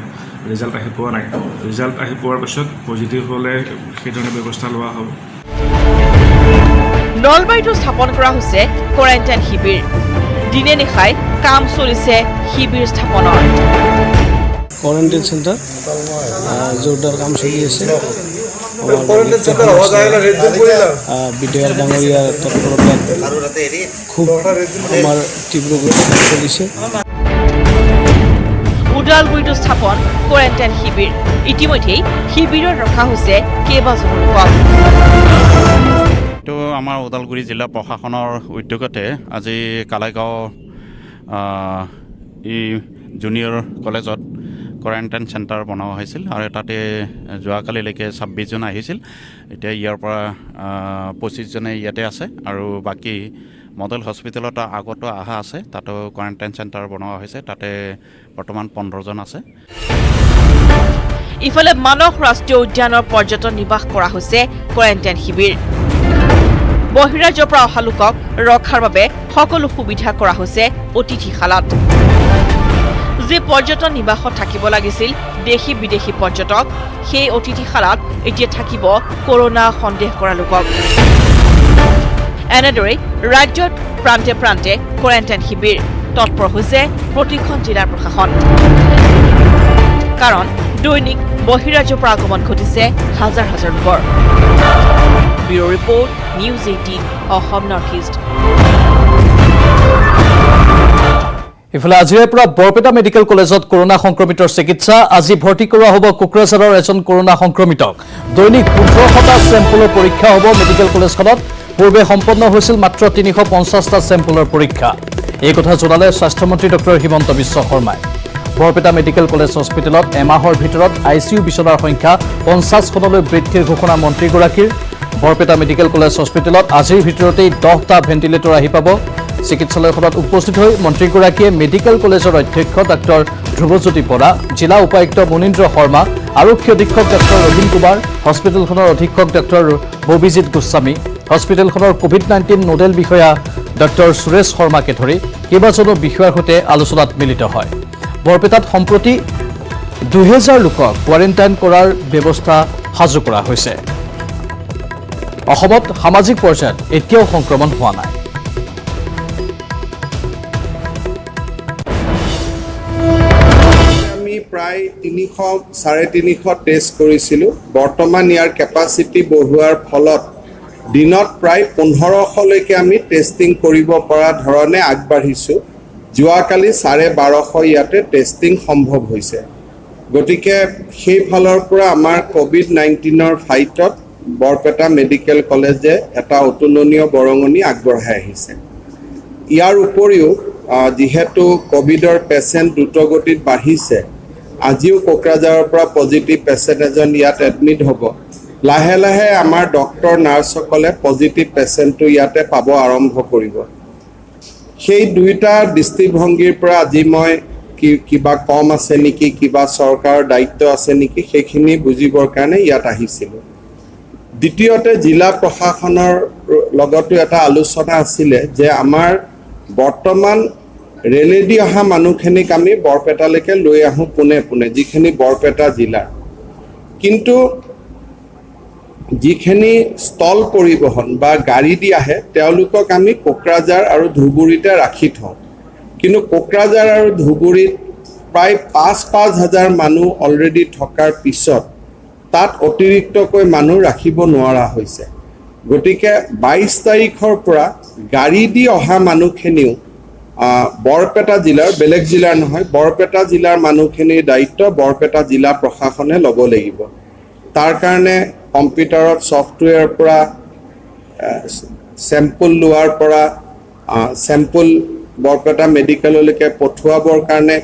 ৰিজাল্ট আহি পোৱা নাই। ৰিজাল্ট আহি পোৱাৰ পিছত পজিটিভ হ'লে সেইধৰণে ব্যৱস্থা লোৱা হ'ব। নলবাৰীতো স্থাপন কৰা হৈছে কোৱাৰেণ্টাইন শিবিৰ। দিনে নিশাই কাম চলিছে শিবিৰ স্থাপনৰ। কোৱাৰেণ্টাইন চেণ্টাৰ জোৰদাৰ কাম চলি আছে। বিধায়ক ডাঙৰীয়াৰ তৎপৰতাত খুব আমাৰ তীব্ৰ গতিত চলিছে। ওদালগুৰিতো স্থাপন কোৱাৰেণ্টাইন শিবিৰ। ইতিমধ্যেই শিবিৰত ৰখা হৈছে কেইবাজনো লোকক। আমাৰ ওদালগুৰি জিলা প্ৰশাসনৰ উদ্যোগতে আজি কালাইগাঁও এই জুনিয়ৰ কলেজত কোৱাৰেণ্টাইন চেণ্টাৰ বনোৱা হৈছিল আৰু তাতে যোৱাকালিলৈকে 26 জন আহিছিল। এতিয়া ইয়াৰ পৰা 25 জনে ইয়াতে আছে আৰু বাকী মডেল হস্পিটেলত আগতো অহা আছে, তাতো কোৱাৰেণ্টাইন চেণ্টাৰ বনোৱা হৈছে, তাতে বৰ্তমান 15 জন আছে। ইফালে মানস ৰাষ্ট্ৰীয় উদ্যানৰ পৰ্যটন নিবাস কৰা হৈছে কোৱাৰেণ্টাইন শিবিৰ। বহিৰাজ্যৰ পৰা অহা লোকক ৰখাৰ বাবে সকলো সুবিধা কৰা হৈছে অতিথিশালাত। যি পৰ্যটন নিবাসত থাকিব লাগিছিল দেশী বিদেশী পৰ্যটক, সেই অতিথিশালাত এতিয়া থাকিব কৰোনা সন্দেহ কৰা লোকক। এনেদৰে ৰাজ্যত প্ৰান্তে প্ৰান্তে কোৱাৰেণ্টাইন শিবিৰ তৎপৰ হৈছে প্ৰতিখন জিলাৰ প্ৰশাসন। কাৰণ দৈনিক বহিৰাজ্যৰ পৰা আগমন ঘটিছে হাজাৰ হাজাৰ লোকৰ। Bureau report, news 18 Assam north east. ইফালে আজিৰে পৰা বৰপেটা মেডিকেল কলেজত কৰোনা সংক্ৰমিতৰ চিকিৎসা। আজি ভৰ্তি কৰোৱা হ'ব কোকৰাঝাৰৰ এজন কৰোনা সংক্ৰমিতক। দৈনিক 1500টা চেম্পলৰ পৰীক্ষা হ'ব মেডিকেল কলেজখনত। পূৰ্বে সম্পন্ন হৈছিল মাত্ৰ 350টা চেম্পলৰ পৰীক্ষা। এই কথা জনালে স্বাস্থ্যমন্ত্ৰী ডক্টৰ হিমন্ত বিশ্ব শৰ্মাই। বৰপেটা মেডিকেল কলেজ হস্পিটেলত এমাহৰ ভিতৰত ICU বিচনাৰ সংখ্যা 50খনলৈ বৃদ্ধিৰ ঘোষণা মন্ত্ৰীগৰাকীৰ। বৰপেটা মেডিকেল কলেজ হস্পিটেলত আজিৰ ভিতৰতেই 10টা ভেণ্টিলেটৰ আহি পাব। চিকিৎসালয়খনত উপস্থিত হৈ মন্ত্ৰীগৰাকীয়ে মেডিকেল কলেজৰ অধ্যক্ষ ডাক্তৰ ধ্ৰুৱজ্যোতি বৰা, জিলা উপায়ুক্ত মুনীন্দ্ৰ শৰ্মা, আৰক্ষী অধীক্ষক ডাক্তৰ ৰবীন কুমাৰ, হস্পিটেলখনৰ অধীক্ষক ডাক্তৰ ববিজিৎ গোস্বামী, হস্পিটেলখনৰ কোভিড-19 নোডেল বিষয়া ডাক্তৰ সুৰেশ শৰ্মাকে ধৰি কেইবাজনো বিষয়াৰ সৈতে আলোচনাত মিলিত হয়। বৰপেটাত সম্প্ৰতি 2000 লোকক কোৱাৰেণ্টাইন কৰাৰ ব্যৱস্থা সাজু কৰা হৈছে। অসমত সামাজিক পৰ্যায়ত এতিয়াও সংক্ৰমণ হোৱা নাই। আমি প্ৰায় 300-350 টেষ্ট কৰিছিলোঁ। বৰ্তমান ইয়াৰ কেপাচিটি বঢ়োৱাৰ ফলত দিনত প্ৰায় 1500লৈকে আমি টেষ্টিং কৰিব পৰা ধৰণে আগবাঢ়িছোঁ। যোৱাকালি 1250 ইয়াতে টেষ্টিং সম্ভৱ হৈছে। গতিকে সেইফালৰ পৰা আমাৰ কোভিড-19ৰ ফাইটত বৰপেটা মেডিকেল কলেজে এটা অতুলনীয় বৰঙণি আগবঢ়াই আহিছে। ইয়াৰ উপৰিও যিহেতু কোভিডৰ পেচেণ্ট দ্ৰুতগতিত বাঢ়িছে, আজিও কোকৰাঝাৰৰ পৰা পজিটিভ পেচেণ্ট এজন ইয়াত এডমিট হ'ব। লাহে লাহে আমাৰ ডক্টৰ নাৰ্ছসকলে পজিটিভ পেচেণ্টটো ইয়াতে পাব আৰম্ভ কৰিব। সেই দুইটা দৃষ্টিভংগীৰ পৰা আজি মই কিবা কম আছে নেকি, কিবা চৰকাৰৰ দায়িত্ব আছে নেকি, সেইখিনি বুজিবৰ কাৰণে ইয়াত আহিছিলোঁ। দ্বিতীয়তে জিলা প্ৰশাসনৰ লগতো এটা আলোচনা আছিলে যে আমাৰ বৰ্তমান ৰেলেদি অহা মানুহখিনিক আমি বৰপেটালৈকে লৈ আহোঁ পোনে পোনে, যিখিনি বৰপেটা জিলাৰ। কিন্তু যিখিনি স্থল পৰিবহণ বা গাড়ী দি আহে তেওঁলোকক আমি কোকৰাঝাৰ আৰু ধুবুৰীতে ৰাখি থওঁ। কিন্তু কোকৰাঝাৰ আৰু ধুবুৰীত প্ৰায় 5,000 মানুহ অলৰেডি থকাৰ পিছত তাত অতিৰিক্তকৈ মানুহ ৰাখিব নোৱাৰা হৈছে। গতিকে 22 তাৰিখৰ পৰা গাড়ী দি অহা মানুহখিনিও বৰপেটা জিলাৰ, বেলেগ জিলাৰ নহয়, বৰপেটা জিলাৰ মানুহখিনিৰ দায়িত্ব বৰপেটা জিলা প্ৰশাসনে ল'ব লাগিব। তাৰ কাৰণে কম্পিউটাৰত ছফ্টৱেৰৰ পৰা চেম্পল লোৱাৰ পৰা চেম্পল বৰপেটা মেডিকেললৈকে পঠোৱাবৰ কাৰণে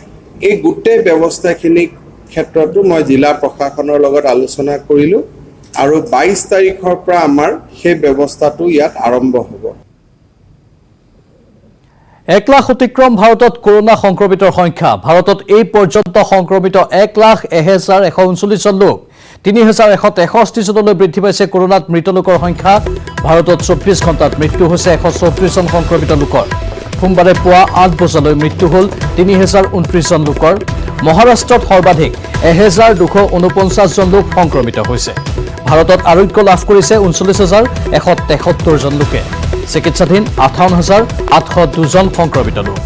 এই গোটেই ব্যৱস্থাখিনিৰ ক্ষেত্ৰতো মই জিলা প্ৰশাসনৰ লগত আলোচনা কৰিলোঁ আৰু 22 তাৰিখৰ পৰা আমাৰ সেই ব্যৱস্থাটো ইয়াত আৰম্ভ হ'ব। 1 লাখ অতিক্ৰম ভাৰতত কৰোনা সংক্ৰমিতৰ সংখ্যা। ভাৰতত এই পৰ্যন্ত সংক্ৰমিত 1,01,139 জন লোক। 3,163 জনলৈ বৃদ্ধি পাইছে কৰোনাত মৃত লোকৰ সংখ্যা। ভাৰতত 24 ঘণ্টাত মৃত্যু হৈছে 134 জন সংক্ৰমিত লোকৰ। সোমবাৰে পুৱা 8 বজালৈ মৃত্যু হ'ল 3,029 জন লোকৰ। মহাৰাষ্ট্ৰত সৰ্বাধিক 1,249 জন লোক সংক্ৰমিত হৈছে। ভাৰতত আৰোগ্য লাভ কৰিছে 39,173 জন লোকে। চিকিৎসাধীন 58,802 জন সংক্ৰমিত লোক।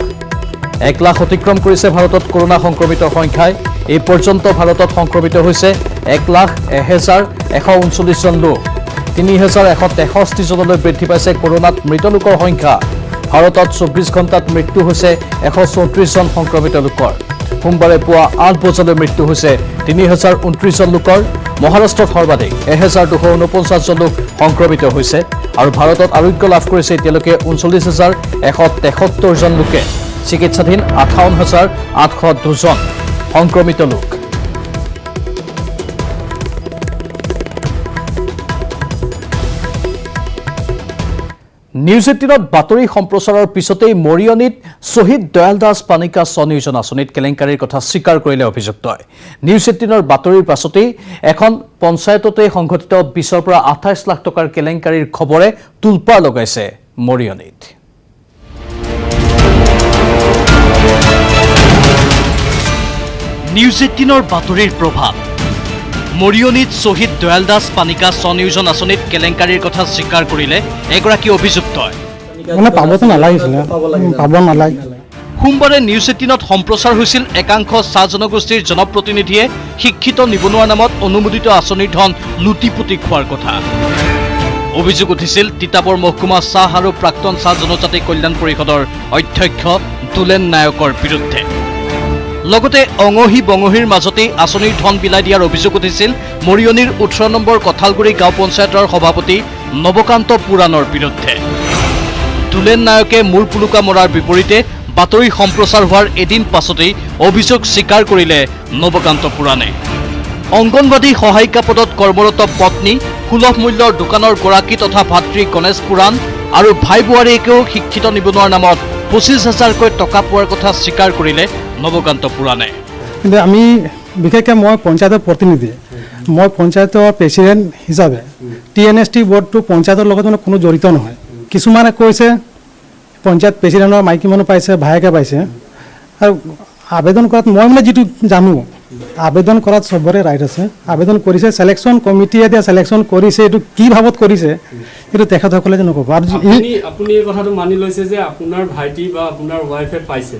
1 লাখ অতিক্ৰম কৰিছে ভাৰতত কৰোনা সংক্ৰমিতৰ সংখ্যাই। এই পৰ্যন্ত ভাৰতত সংক্ৰমিত হৈছে 1,01,139 জন লোক। 3,163 জনলৈ বৃদ্ধি পাইছে কৰোনাত মৃত লোকৰ সংখ্যা। ভাৰতত 24 ঘণ্টাত মৃত্যু হৈছে 134 জন সংক্ৰমিত লোকৰ। সোমবাৰে পুৱা 8 বজালৈ মৃত্যু হৈছে 3,029 জন লোকৰ। মহাৰাষ্ট্ৰত সৰ্বাধিক 1249 জন লোক সংক্ৰমিত হৈছে আৰু ভাৰতত আৰোগ্য লাভ কৰিছে এতিয়ালৈকে 39,173 জন লোকে চিকিৎসাধীন 58,802 জন সংক্ৰমিত লোক নিউজ 18ত বাতৰি সম্প্ৰচাৰৰ পিছতেই মৰিয়নীত শ্বহীদ দয়াল দাস পানিকা স্বনিয়োজন আঁচনিত কেলেংকাৰীৰ কথা স্বীকাৰ কৰিলে অভিযুক্তই নিউজ 18ৰ বাতৰিৰ পাছতেই এখন পঞ্চায়ততে সংঘটিত 20 পৰা 28 লাখ টকাৰ কেলেংকাৰীৰ খবৰে তুলপাৰ লগাইছে মৰিয়নীত নিউজ 18ৰ বাতৰিৰ প্ৰভাৱ মৰিয়নীত শ্বহীদ দয়াল দাস পানিকা স্বনিয়োজন আঁচনিত কেলেংকাৰীৰ কথা স্বীকাৰ কৰিলে এগৰাকী অভিযুক্তই পাবতো নালাগিছিলে পাব নালাগে সোমবাৰে নিউজ 18ত সম্প্ৰচাৰ হৈছিল একাংশ চাহ জনগোষ্ঠীৰ জনপ্ৰতিনিধিয়ে শিক্ষিত নিবনুৱাৰ নামত অনুমোদিত আঁচনিৰ ধন লুটিপুটি খোৱাৰ কথা অভিযোগ উঠিছিল তিতাবৰ মহকুমা চাহ আৰু প্ৰাক্তন চাহ জনজাতি কল্যাণ পৰিষদৰ অধ্যক্ষ দুলেন নায়কৰ বিৰুদ্ধে লগতে অঙহী বঙহীৰ মাজতে আঁচনিৰ ধন বিলাই দিয়াৰ অভিযোগ উঠিছিল মৰিয়নীৰ 18 নম্বৰ কঁঠালগুৰি গাঁও পঞ্চায়তৰ সভাপতি নৱকান্ত পুৰাণৰ বিৰুদ্ধে দুলেন নায়কে মূৰ পুলুকা মৰাৰ বিপৰীতে বাতৰি সম্প্ৰচাৰ হোৱাৰ এদিন পাছতেই অভিযোগ স্বীকাৰ কৰিলে নৱকান্ত পুৰাণে অংগনবাদী সহায়িকা পদত কৰ্মৰত পত্নী সুলভ মূল্যৰ দোকানৰ গৰাকী তথা ভাতৃ গণেশ পুৰাণ আৰু ভাই বোৱাৰীয়েকেও শিক্ষিত নিবনুৱাৰ নামত 25,000কৈ টকা পোৱাৰ কথা স্বীকাৰ কৰিলে নৱকান্ত পুৰাণে কিন্তু আমি বিশেষকৈ মই পঞ্চায়তৰ প্ৰতিনিধি মই পঞ্চায়তৰ প্ৰেচিডেণ্ট হিচাপে TNST বোৰ্ডটো পঞ্চায়তৰ লগত মানে কোনো জড়িত নহয় কিছুমানে কৈছে পঞ্চায়ত প্ৰেচিডেণ্টৰ মাইকী মানুহ পাইছে ভায়েকে পাইছে আৰু আবেদন কৰাত মই মানে যিটো জানো আবেদন কৰাত সবৰে ৰাইট আছে আবেদন কৰিছে সিলেকশন কমিটিয়ে এতিয়া সিলেকশন কৰিছে এইটো কি ভাবত কৰিছে এইটো তেখেতসকলে যে নকব আৰু আপুনি এই কথাটো মানি লৈছে যে আপোনাৰ ভাইটি বা আপোনাৰ ওয়াইফে পাইছে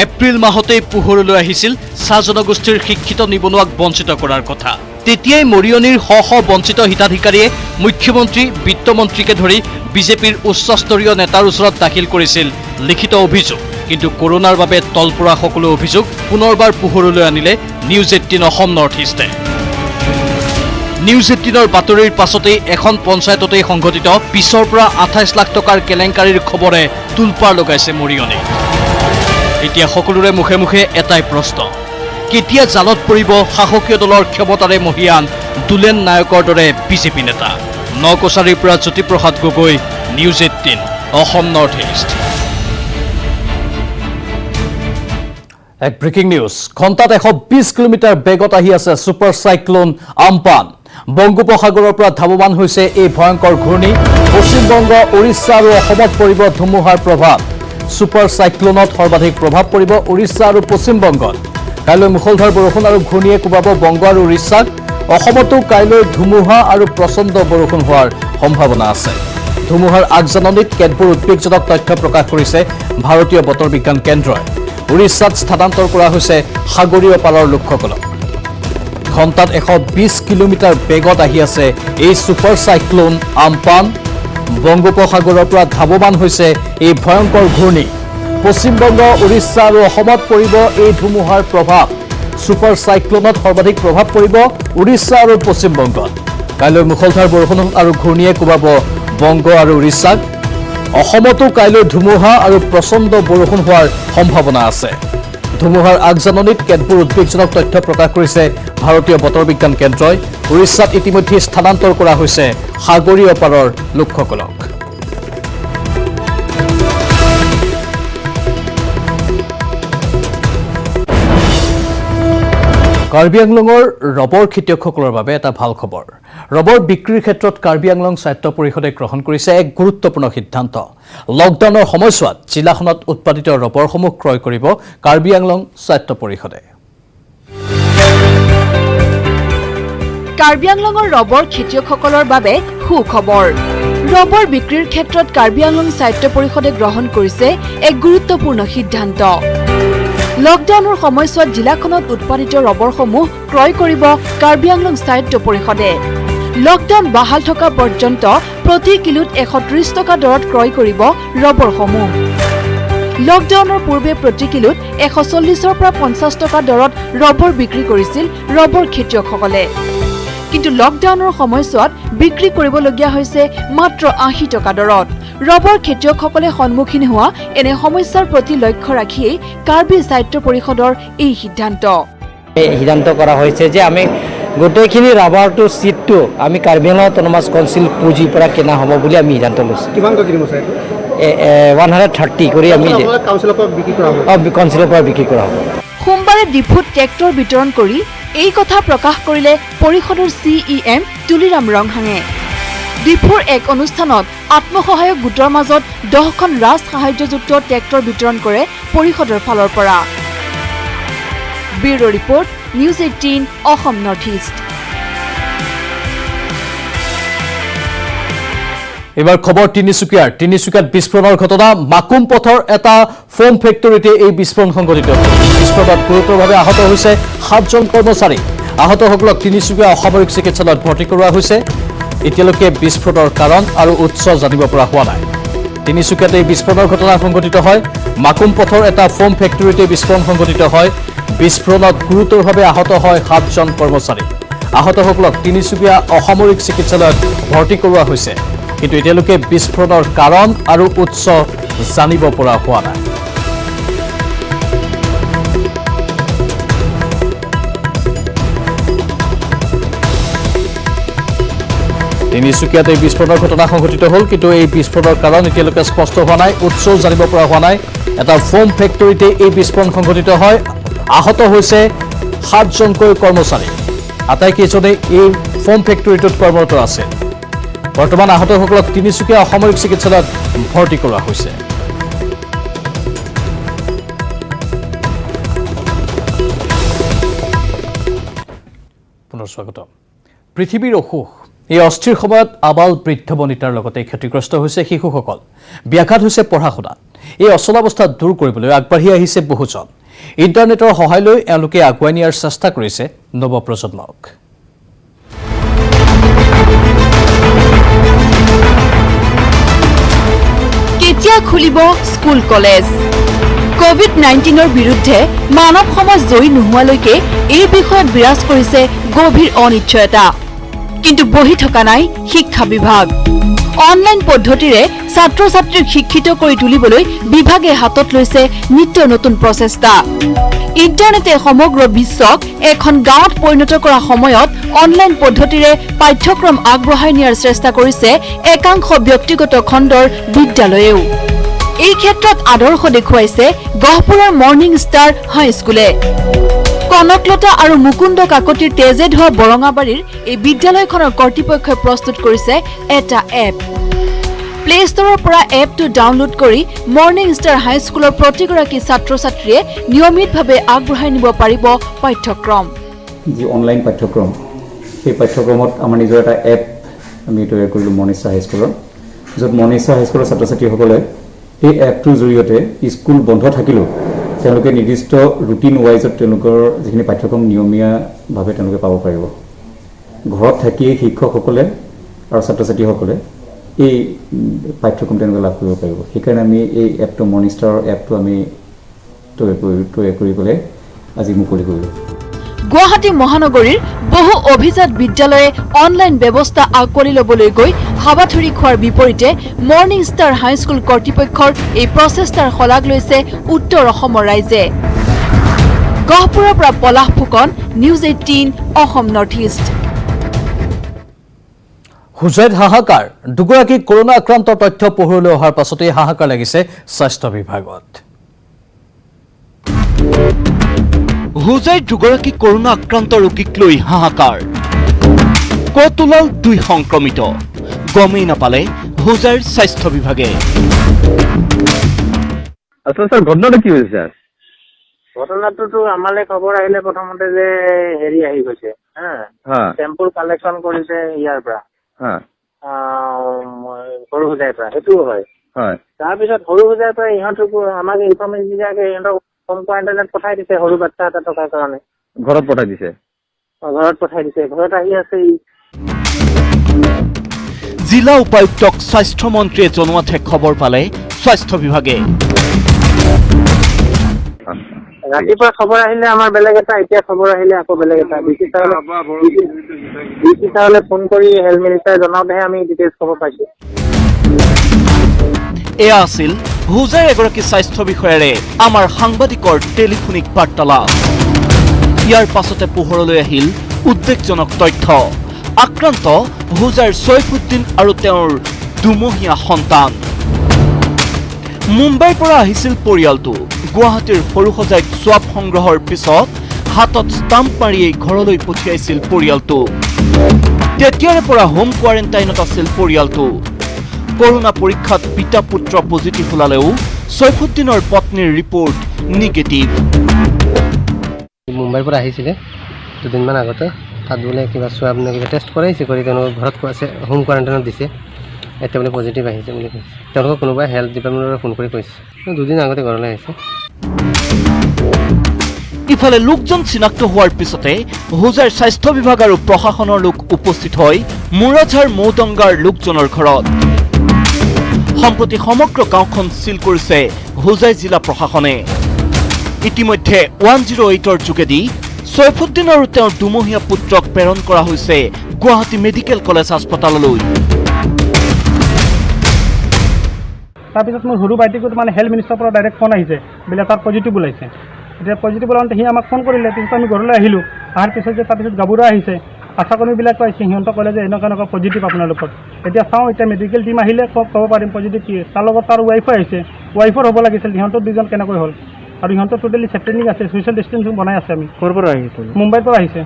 এপ্ৰিল মাহতে পোহৰলৈ আহিছিল চাহ জনগোষ্ঠীৰ শিক্ষিত নিবনুৱাক বঞ্চিত কৰাৰ কথা তেতিয়াই মৰিয়নীৰ শ শ বঞ্চিত হিতাধিকাৰীয়ে মুখ্যমন্ত্ৰী বিত্তমন্ত্ৰীকে ধৰি বিজেপিৰ উচ্চস্তৰীয় নেতাৰ ওচৰত দাখিল কৰিছিল লিখিত অভিযোগ কিন্তু কৰোনাৰ বাবে তলপৰা সকলো অভিযোগ পুনৰবাৰ পোহৰলৈ আনিলে নিউজ 18 অসম নৰ্থ ইষ্টে নিউজ 18ৰ বাতৰিৰ পাছতেই এখন পঞ্চায়ততে সংঘটিত 20 পৰা 28 লাখ টকাৰ কেলেংকাৰীৰ খবৰে তুলপাৰ লগাইছে মৰিয়নী এতিয়া সকলোৰে মুখে মুখে এটাই প্ৰশ্ন কেতিয়া জালত পৰিব শাসকীয় দলৰ ক্ষমতাৰে মহিয়ান দুলেন নায়কৰ দৰে বিজেপি নেতা নকছাৰীৰ পৰা Jyotiprasad Gogoi news 18 Assam north east এক ব্ৰেকিং নিউজ ঘণ্টাত 120 কিলোমিটাৰ বেগত আহি আছে ছুপাৰ চাইক্লোন আম্পান বংগোপসাগৰৰ পৰা ধাৱমান হৈছে এই ভয়ংকৰ ঘূৰ্ণী পশ্চিমবংগ উৰিষ্যা আৰু অসমত পৰিব ধুমুহাৰ প্ৰভাৱ ছুপাৰ চাইক্লোনত সৰ্বাধিক প্ৰভাৱ পৰিব উৰিষ্যা আৰু পশ্চিমবংগত কাইলৈ মুখলধাৰ বৰষুণ আৰু ঘূৰ্ণীয়ে কোবাব বংগ আৰু উৰিষ্যাক অসমতো কাইলৈ ধুমুহা আৰু প্ৰচণ্ড বৰষুণ হোৱাৰ সম্ভাৱনা আছে ধুমুহাৰ আগজাননীত কেতবোৰ উদ্বেগজনক তথ্য প্ৰকাশ কৰিছে ভাৰতীয় বতৰ বিজ্ঞান কেন্দ্ৰই উৰিষ্যাত স্থানান্তৰ কৰা হৈছে সাগৰীয় পাৰৰ লোকসকলক ঘণ্টাত 120 কিলোমিটাৰ বেগত আহি আছে এই ছুপাৰ চাইক্লোন আম্পান বংগোপসাগৰৰ পৰা ধাৱমান হৈছে এই ভয়ংকৰ ঘূৰ্ণী পশ্চিমবংগ উৰিষ্যা আৰু অসমত পৰিব এই ধুমুহাৰ প্ৰভাৱ ছুপাৰ চাইক্লোনত সৰ্বাধিক প্ৰভাৱ পৰিব উৰিষ্যা আৰু পশ্চিমবংগত কাইলৈ মুখলধাৰ বৰষুণ আৰু ঘূৰ্ণীয়ে কোবাব বংগ আৰু উৰিষ্যাক অসমতো কাইলৈ ধুমুহা আৰু প্ৰচণ্ড বৰষুণ হোৱাৰ সম্ভাৱনা আছে ধুমুহাৰ আগজাননীত কেতবোৰ উদ্বেগজনক তথ্য প্ৰকাশ কৰিছে ভাৰতীয় বতৰ বিজ্ঞান কেন্দ্ৰই উৰিষ্যাত ইতিমধ্যে স্থানান্তৰ কৰা হৈছে সাগৰীয় পাৰৰ লোকসকলক কাৰ্বি আংলঙৰ ৰবৰ খেতিয়কসকলৰ বাবে এটা ভাল খবৰ ৰবৰ বিক্ৰীৰ ক্ষেত্ৰত কাৰ্বি আংলং স্বায়ত্ত পৰিষদে গ্ৰহণ কৰিছে এক গুৰুত্বপূৰ্ণ সিদ্ধান্ত লকডাউনৰ সময়ছোৱাত জিলাখনত উৎপাদিত ৰবৰসমূহ ক্ৰয় কৰিব কাৰ্বি আংলং স্বায়ত্ত পৰিষদে কাৰ্বি আংলঙৰ ৰবৰ খেতিয়কসকলৰ বাবে সুখবৰ ৰবৰ বিক্ৰীৰ ক্ষেত্ৰত কাৰ্বি আংলং স্বায়ত্ত পৰিষদে গ্ৰহণ কৰিছে এক গুৰুত্বপূৰ্ণ সিদ্ধান্ত লকডাউনৰ সময়ছোৱাত জিলাখনত উৎপাদিত ৰবৰসমূহ ক্ৰয় কৰিব কাৰ্বি আংলং স্বায়ত্ত পৰিষদে লকডাউন বাহাল থকা পৰ্যন্ত প্ৰতি কিলোত 130 টকা দৰত ক্ৰয় কৰিব ৰবৰসমূহ লকডাউনৰ পূৰ্বে প্ৰতি কিলোত 140ৰ পৰা 50 টকা দৰত ৰবৰ বিক্ৰী কৰিছিল ৰবৰ খেতিয়কসকলে। কিন্তু লকডাউনৰ সময়ছোৱাত বিক্ৰী কৰিবলগীয়া হৈছে মাত্ৰ 80 টকা দৰত। ৰবৰ খেতিয়কসকলে সন্মুখীন হোৱা এনে সমস্যাৰ প্ৰতি লক্ষ্য ৰাখিয়েই কাৰ্বি সাহিত্য পৰিষদৰ এই সিদ্ধান্ত কৰা হৈছে যে আমি গোটেইখিনি ৰাবাৰটো চিটটো আমি কাৰ্বি আংলং অট'নমাছ কাউন্সিল পুঁজিৰ পৰা কিনা হ'ব বুলি আমি সিদ্ধান্ত লৈছোঁ। কিমানকৈ কিনিব ছাৰ 130 কৰি আমি কাউন্সিলৰ পৰা বিক্ৰী কৰা হ'ব। কাউন্সিলৰ পৰা বিক্ৰী কৰা হ'ব। সোমবাৰে ডিফুত ট্ৰেক্টৰ বিতৰণ কৰি এই কথা প্ৰকাশ কৰিলে পৰিষদৰ CEM তুলিৰাম ৰংহাঙে। ডিফুৰ এক অনুষ্ঠানত আত্মসহায়ক গোটৰ মাজত 10খন ৰাজ সাহায্যযুক্ত ট্ৰেক্টৰ বিতৰণ কৰে পৰিষদৰ ফালৰ পৰা। Bureau' report, news 18 Assam north east. এবাৰ খবৰ তিনিচুকীয়াত বিস্ফোৰণৰ ঘটনা। মাকুম পথৰ এটা ফোম ফেক্টৰীতে এই বিস্ফোৰণ সংঘটিত হয়। বিস্ফোৰণত গুৰুতৰভাৱে আহত হৈছে 7জন কৰ্মচাৰী। আহতসকলক তিনিচুকীয়া অসামৰিক চিকিৎসালয়ত ভৰ্তি কৰোৱা হৈছে। এতিয়ালৈকে বিস্ফোৰণৰ কাৰণ আৰু উৎস জানিব পৰা হোৱা নাই। তিনিচুকীয়াত এই বিস্ফোৰণৰ ঘটনা সংঘটিত হয়। মাকুম পথৰ এটা ফোম ফেক্টৰীতে বিস্ফোৰণ সংঘটিত হয়। বিস্ফোৰণত গুৰুতৰভাৱে আহত হয় 7জন কৰ্মচাৰী। আহতসকলক তিনিচুকীয়া অসামৰিক চিকিৎসালয়ত ভৰ্তি কৰোৱা হৈছে। কিন্তু এতিয়ালৈকে বিস্ফোৰণৰ কাৰণ আৰু উৎস জানিব পৰা হোৱা নাই। তিনিচুকীয়াত এই বিস্ফোৰণৰ ঘটনা সংঘটিত হ'ল, কিন্তু এই বিস্ফোৰণৰ কাৰণ এতিয়ালৈকে স্পষ্ট হোৱা নাই, উৎসও জানিব পৰা হোৱা নাই। এটা ফোম ফেক্টৰীতে এই বিস্ফোৰণ সংঘটিত হয়। আহত হৈছে 7জনকৈ কৰ্মচাৰী। আটাইকেইজনে এই ফোম ফেক্টৰীটোত কৰ্মৰত আছে। বৰ্তমান আহতসকলক তিনিচুকীয়া অসামৰিক চিকিৎসালয়ত ভৰ্তি কৰোৱা হৈছে। পুনৰ স্বাগতম। পৃথিৱীৰ অসুখ, এই অস্থিৰ সময়ত আবাল বৃদ্ধ বনিতাৰ লগতে ক্ষতিগ্ৰস্ত হৈছে শিশুসকল। ব্যাঘাত হৈছে পঢ়া শুনাত। এই অচলাৱস্থা দূৰ কৰিবলৈ আগবাঢ়ি আহিছে বহুজন। ইণ্টাৰনেটৰ সহায় লৈ এওঁলোকে আগুৱাই নিয়াৰ চেষ্টা কৰিছে নৱপ্ৰজন্মক। কেতিয়া খুলিব স্কুল কলেজ? কোভিড-19ৰ বিৰুদ্ধে মানৱ সমাজ জয়ী নোহোৱালৈকে এই বিষয়ত বিৰাজ কৰিছে গভীৰ অনিশ্চয়তা। কিন্তু বহি থকা নাই শিক্ষা বিভাগ। অনলাইন পদ্ধতিৰে ছাত্ৰ ছাত্ৰীক শিক্ষিত কৰি তুলিবলৈ বিভাগে হাতত লৈছে নিত্য নতুন প্ৰচেষ্টা। ইণ্টাৰনেটে সমগ্ৰ বিশ্বক এখন গাঁৱত পৰিণত কৰা সময়ত অনলাইন পদ্ধতিৰে পাঠ্যক্ৰম আগবঢ়াই নিয়াৰ চেষ্টা কৰিছে একাংশ ব্যক্তিগত খণ্ডৰ বিদ্যালয়েও। এই ক্ষেত্ৰত আদৰ্শ দেখুৱাইছে গহপুৰৰ মৰ্ণিং ষ্টাৰ হাইস্কুলে। কনকলতা আৰু মুকুন্দ কাকতিৰ তেজে ধোৱা বৰঙাবাৰীৰ এই বিদ্যালয়খনৰ কৰ্তৃপক্ষই প্ৰস্তুত কৰিছে এটা এপ। প্লে ষ্টৰৰ পৰা এপটো ডাউনলোড কৰি মৰ্ণিং ষ্টাৰ হাইস্কুলৰ প্ৰতিগৰাকী ছাত্ৰ ছাত্ৰীয়ে নিয়মিতভাৱে আগবঢ়াই নিব পাৰিব পাঠ্যক্ৰম। যি অনলাইন পাঠ্যক্ৰম, সেই পাঠ্যক্ৰমত আমাৰ নিজৰ এটা এপ আমি তৈয়াৰ কৰিলোঁ মৰ্ণিং ষ্টাৰ হাইস্কুলৰ, য'ত মৰ্ণিং ষ্টাৰ হাইস্কুলৰ ছাত্ৰ ছাত্ৰীসকলে এই এপটোৰ জৰিয়তে স্কুল বন্ধ থাকিলেও তেওঁলোকে নিৰ্দিষ্ট ৰুটিন ৱাইজত তেওঁলোকৰ যিখিনি পাঠ্যক্ৰম নিয়মীয়াভাৱে তেওঁলোকে পাব পাৰিব। ঘৰত থাকিয়েই শিক্ষকসকলে আৰু ছাত্ৰ ছাত্ৰীসকলে এই পাঠ্যক্ৰম তেওঁলোকে লাভ কৰিব পাৰিব। সেইকাৰণে আমি এই এপটো মৰ্ণিং ষ্টাৰৰ এপটো আমি তৈয়াৰ কৰি পেলাই আজি মুকলি কৰিলোঁ। গুৱাহাটী মহানগৰীৰ বহু অভিজাত বিদ্যালয়ে অনলাইন ব্যৱস্থা আকোৱালি ল'বলৈ গৈ হাবাথুৰি খোৱাৰ বিপৰীতে মৰ্ণিং ষ্টাৰ হাইস্কুল কৰ্তৃপক্ষৰ এই প্ৰচেষ্টাৰ শলাগ লৈছে উত্তৰ অসমৰ ৰাইজে। গহপুৰৰ পৰা Palash Phukan, news 18 Assam north east. হুজাইত হাহাকাৰ, দুগৰাকী কৰোনা আক্ৰান্তৰ তথ্য পোহৰলৈ অহাৰ পাছতে হাহাকাৰ লাগিছে স্বাস্থ্য বিভাগত। হুজাইত দুগৰাকী কৰোনা আক্ৰান্ত ৰোগীক লৈ হাহাকাৰ। ক'ত ওলাল 2 সংক্ৰমিত, গমেই নাপালে হুজাইৰ স্বাস্থ্য বিভাগে। আচ্ছা স্যাৰ, ঘটনাটা কি হয়েছে স্যাৰ? ঘটনাটোতো আমালে খবৰ আহিলে প্ৰথমতে যে হেৰি আহি গৈছে, চেম্পল কালেকশ্যন কৰিছে ইয়াৰ পৰা, সৰু হুজাইৰ পৰা, সেইটোও হয়। তাৰপিছত সৰু হুজাইৰ পৰা ইহঁতকো আমাক ইনফৰমেশ্যন দিয়াকে ইহঁতক হোম কোৱাৰেণ্টাইনত পঠাই দিছে সৰু বাচ্চা এটা থকাৰ কাৰণে। ঘৰত পঠাই দিছে? ঘৰত পঠাই দিছে, ঘৰত আহি আছে। জিলা উপায়ুক্তক স্বাস্থ্যমন্ত্ৰীয়ে জনোৱাতহে খবৰ পালে স্বাস্থ্য বিভাগে। ৰাতিপুৱা খবৰ আহিলে আমাৰ বেলেগ এটা, এতিয়া খবৰ আহিলে আকৌ বেলেগ এটা। ডিচি ছাৰলে ফোন কৰি হেল্থ মিনিষ্টাৰে জনাওঁতেহে আমি ডিটেইলছ খবৰ পাইছোঁ। এয়া আছিল হোজাইৰ এগৰাকী স্বাস্থ্য বিষয়াৰে আমাৰ সাংবাদিকৰ টেলিফোনিক বাৰ্তালাপ। ইয়াৰ পাছতে পোহৰলৈ আহিল উদ্বেগজনক তথ্য। আক্ৰান্ত হোজাইৰ ছৈফুদ্দিন আৰু তেওঁৰ দুমহীয়া সন্তান। মুম্বাইৰ পৰা আহিছিল পৰিয়ালটো। গুৱাহাটীৰ সৰুসজাইত স্বাব সংগ্ৰহৰ পিছত হাতত ষ্টাম্প মাৰিয়েই ঘৰলৈ পঠিয়াইছিল পৰিয়ালটো। তেতিয়াৰে পৰা হোম কোৱাৰেণ্টাইনত আছিল পৰিয়ালটো। কৰোনা পৰীক্ষাত পিতা পুত্ৰ পজিটিভ ওলালেও ছৈফুদ্দিনৰ পত্নীৰ ৰিপৰ্ট নিগেটিভ। মুম্বাইৰ পৰা আহিছিলে দুদিনমান আগতে, তাত বোলে কিবা স্বাব নে কিবা টেষ্ট কৰাইছে, কৰি তেওঁলোকক ঘৰত আছে হোম কোৱাৰেণ্টাইনত দিছে। এতিয়া বোলে পজিটিভ আহিছে বুলি কৈছে। তেওঁলোকক কোনোবাই হেল্থ ডিপাৰ্টমেণ্টলৈ ফোন কৰি কৈছে, দুদিন আগতে ঘৰলৈ আহিছে। ইফালে লোকজন চিনাক্ত হোৱাৰ পিছতে হোজাইৰ স্বাস্থ্য বিভাগ আৰু প্ৰশাসনৰ লোক উপস্থিত হৈ মুৰাঝাৰ মৌদংগাৰ লোকজনৰ ঘৰত। সম্প্ৰতি সমগ্ৰ গাঁওখন চিল কৰিছে হোজাই জিলা প্ৰশাসনে। ইতিমধ্যে 108ৰ যোগেদি ছৈফুদ্দিন আৰু তেওঁৰ দুমহীয়া পুত্ৰক প্ৰেৰণ কৰা হৈছে গুৱাহাটী মেডিকেল কলেজ হাস্পতাললৈ। তাৰপিছত মোৰ সৰু ভাইটিকো মানে হেল্থ মিনিষ্টাৰৰ পৰা ডাইৰেক্ট ফোন আহিছে, বোলে তাৰ পজিটিভ ওলাইছে। এতিয়া পজিটিভ ওলাওঁতে সি আমাক ফোন কৰিলে, পিছত আমি ঘৰলৈ আহিলোঁ। অহাৰ পিছত যে তাৰপিছত গাভৰু আহিছে, আশাকৰ্মীবিলাকো আহিছে, সিহঁতক ক'লে যে এনেকুৱা পজিটিভ আপোনালোকৰ। এতিয়া চাওঁ, এতিয়া মেডিকেল টিম আহিলে ক'ব পাৰিম পজিটিভ কি। তাৰ লগত তাৰ ৱাইফো আহিছে, ৱাইফৰ হ'ব লাগিছিল। সিহঁতৰ দুজন কেনেকৈ হ'ল? আৰু সিহঁতৰ টোটেলি ছেপ্টেনিং আছে, ছ'চিয়েল ডিষ্টেঞ্চিং বনাই আছে। আমি ক'ৰ পৰা আহিছোঁ? মুম্বাইৰ পৰা আহিছে।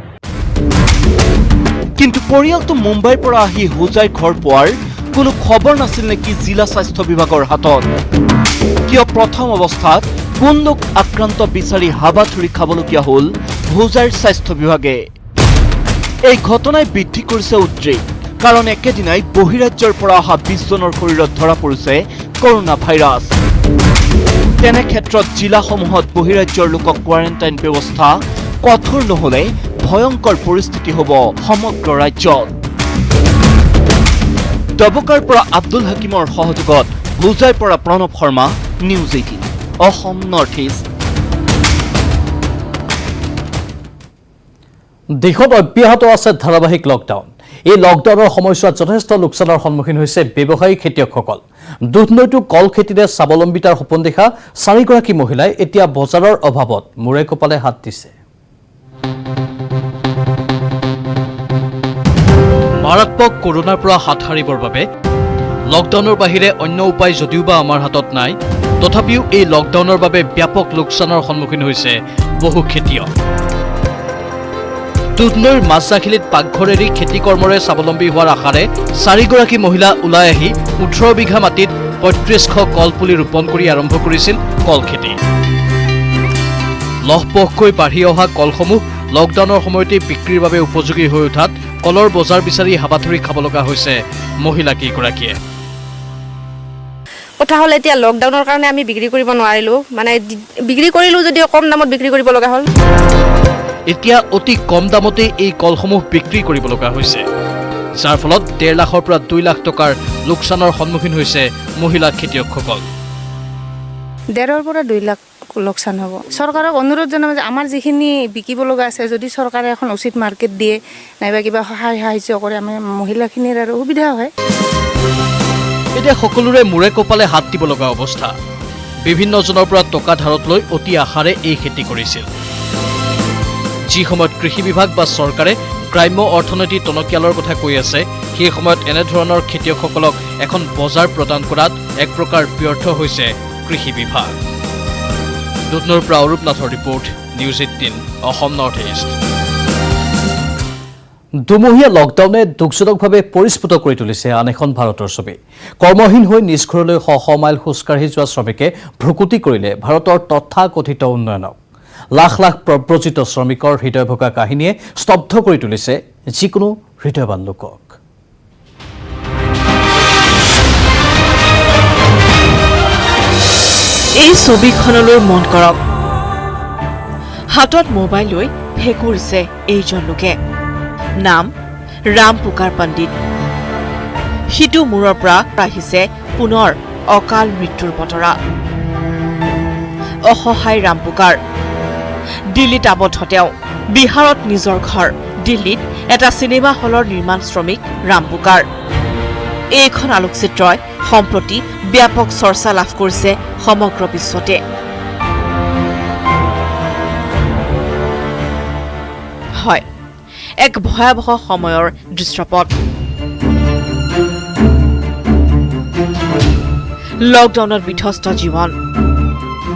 কিন্তু পৰিয়ালটো মুম্বাইৰ পৰা আহি হোজাই ঘৰ পোৱাৰ কোনো খবৰ নাছিল নেকি জিলা স্বাস্থ্য বিভাগৰ হাতত? কিয় প্ৰথম অৱস্থাত কোন লোক আক্ৰান্ত বিচাৰি হাবাথুৰি খাবলগীয়া হ'ল হোজাইৰ স্বাস্থ্য বিভাগে? এই ঘটনাই বৃদ্ধি কৰিছে উদ্বেগ, কাৰণ একেদিনাই বহিৰাজ্যৰ পৰা অহা 20 জনৰ শৰীৰত ধৰা পৰিছে কৰোনা ভাইৰাছ। তেনে ক্ষেত্ৰত জিলাসমূহত বহিৰাজ্যৰ লোকক কোৱাৰেণ্টাইন ব্যৱস্থা কঠোৰ নহ'লে ভয়ংকৰ পৰিস্থিতি হ'ব সমগ্ৰ ৰাজ্যত। ডবকাৰ পৰা আব্দুল হাকিমৰ সহযোগত হোজাইৰ পৰা Pranab Sharma, news 18 Assam north east. দেশত অব্যাহত আছে ধাৰাবাহিক লকডাউন। এই লকডাউনৰ সময়ছোৱাত যথেষ্ট লোকচানৰ সন্মুখীন হৈছে ব্যৱসায়ী খেতিয়কসকল। দুধনৈতো কল খেতিৰে স্বাৱলম্বিতাৰ সপোন দেখা 4গৰাকী মহিলাই এতিয়া বজাৰৰ অভাৱত মূৰে কপালে হাত দিছে। মাৰাত্মক কৰোনাৰ পৰা হাত সাৰিবৰ বাবে লকডাউনৰ বাহিৰে অন্য উপায় যদিওবা আমাৰ হাতত নাই, তথাপিও এই লকডাউনৰ বাবে ব্যাপক লোকচানৰ সন্মুখীন হৈছে বহু খেতিয়ক। দুধনৈৰ মাছজাখিলিত পাকঘৰ এৰি খেতি কৰ্মৰে স্বাৱলম্বী হোৱাৰ আশাৰে 4গৰাকী মহিলা ওলাই আহি 18 বিঘা মাটিত 3500 কলপুলি ৰোপণ কৰি আৰম্ভ কৰিছিল কল খেতি। লহপহকৈ বাঢ়ি অহা কলসমূহ লকডাউনৰ সময়তে বিক্ৰীৰ বাবে উপযোগী হৈ উঠাত কলৰ বজাৰ বিচাৰি হাবাথুৰি খাব লগা হৈছে মহিলা কেইগৰাকীয়ে। কথা হ'ল এতিয়া লকডাউনৰ কাৰণে আমি বিক্ৰী কৰিব নোৱাৰিলোঁ, মানে বিক্ৰী কৰিলোঁ যদিও কম দামত বিক্ৰী কৰিব লগা হ'ল। এতিয়া অতি কম দামতে এই কলসমূহ বিক্ৰী কৰিব লগা হৈছে, যাৰ ফলত 1.5 লাখৰ পৰা 2 লাখ টকাৰ লোকচানৰ সন্মুখীন হৈছে মহিলা খেতিয়কসকল। 1.5 পৰা 2 লাখ লোকচান হ'ব। চৰকাৰক অনুৰোধ জনাব যে আমাৰ যিখিনি বিকিব লগা আছে, যদি চৰকাৰে এখন উচিত মাৰ্কেট দিয়ে, নাইবা কিবা সহায় সাহায্য কৰে, আমাৰ মহিলাখিনিৰ আৰু সুবিধা হয়। এতিয়া সকলোৰে মূৰে কপালে হাত দিব লগা অৱস্থা। বিভিন্নজনৰ পৰা টকা ধাৰত লৈ অতি আশাৰে এই খেতি কৰিছিল। যি সময়ত কৃষি বিভাগ বা চৰকাৰে গ্ৰাম্য অৰ্থনীতি টনকিয়ালৰ কথা কৈ আছে, সেই সময়ত এনেধৰণৰ খেতিয়কসকলক এখন বজাৰ প্ৰদান কৰাত এক প্ৰকাৰ ব্যৰ্থ হৈছে কৃষি বিভাগ। দুধনৈৰ পৰা অৰূপ নাথৰ report, news 18 Assam north east. দুমহীয়া লকডাউনে দুখজনকভাৱে পৰিস্ফুট কৰি তুলিছে আন এখন ভাৰতৰ ছবি। কৰ্মহীন হৈ নিজ ঘৰলৈ শ শ মাইল খোজকাঢ়ি যোৱা শ্ৰমিকে ভ্ৰুকুটি কৰিলে ভাৰতৰ তথাকথিত উন্নয়নক। লাখ লাখ প্ৰব্ৰজিত শ্ৰমিকৰ হৃদয় ভগা কাহিনীয়ে স্তব্ধ কৰি তুলিছে যিকোনো হৃদয়বান লোকক। এই ছবিখনলৈ মন কৰক। হাতত মোবাইল লৈ ভেকুৰিছে এইজন লোকে। নাম ৰাম পুকাৰ পণ্ডিত। সিটো মূৰৰ পৰা আহিছে পুনৰ অকাল মৃত্যুৰ বতৰা। অসহায় ৰামপুকাৰ দিল্লীত আবদ্ধ তেওঁ বিহাৰত নিজৰ ঘৰ দিল্লীত এটা চিনেমা হলৰ নিৰ্মাণ শ্ৰমিক ৰামপুকাৰ এইখন আলোকচিত্ৰই সম্প্ৰতি ব্যাপক চৰ্চা লাভ কৰিছে সমগ্ৰ বিশ্বতে হয় এক ভয়াৱহ সময়ৰ দৃশ্যপট লকডাউনত বিধ্বস্ত জীৱন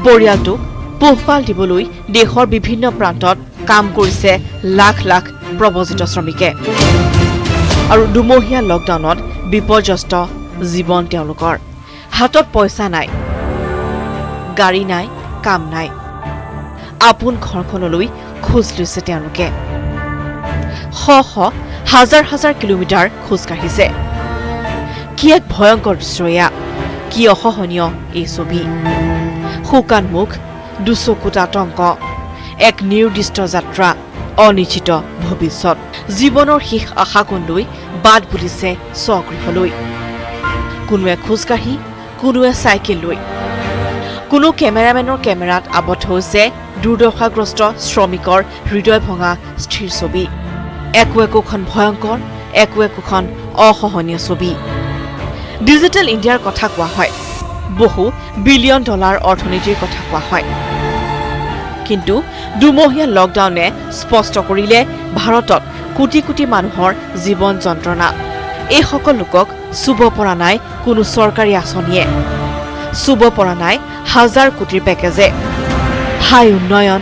পৰিয়ালটোক পোহপাল দিবলৈ দেশৰ বিভিন্ন প্ৰান্তত কাম কৰিছে লাখ লাখ প্ৰব্ৰজিত শ্ৰমিকে আৰু দুমহীয়া লকডাউনত বিপৰ্যস্ত জীৱন তেওঁলোকৰ হাতত পইচা নাই গাড়ী নাই কাম নাই আপোন ঘৰখনলৈ খোজ লৈছে তেওঁলোকে শ শ হাজাৰ হাজাৰ কিলোমিটাৰ খোজ কাঢ়িছে কি এক ভয়ংকৰ দৃশ্য এয়া কি অসহনীয় এই ছবি শুকান মুখ দুচকুত আতংক এক নিৰ্দিষ্ট যাত্ৰা অনিশ্চিত ভৱিষ্যত জীৱনৰ শেষ আশাকণ লৈ বাট বুলিছে স্বগৃহলৈ কোনোৱে খোজকাঢ়ি কোনোৱে চাইকেল লৈ কোনো কেমেৰামেনৰ কেমেৰাত আবদ্ধ হৈছে দুৰ্দশাগ্ৰস্ত শ্ৰমিকৰ হৃদয় ভঙা স্থিৰ ছবি একো একোখন ভয়ংকৰ একো একোখন অসহনীয় ছবি ডিজিটেল ইণ্ডিয়াৰ কথা কোৱা হয় বহু বিলিয়ন ডলাৰ অৰ্থনীতিৰ কথা কোৱা হয় কিন্তু দুমহীয়া লকডাউনে স্পষ্ট কৰিলে ভাৰতত কোটি কোটি মানুহৰ জীৱন যন্ত্ৰণা এই সকল লোকক চুব পৰা নাই কোনো চৰকাৰী আঁচনিয়ে চুব পৰা নাই হাজাৰ কোটিৰ পেকেজে হাই উন্নয়ন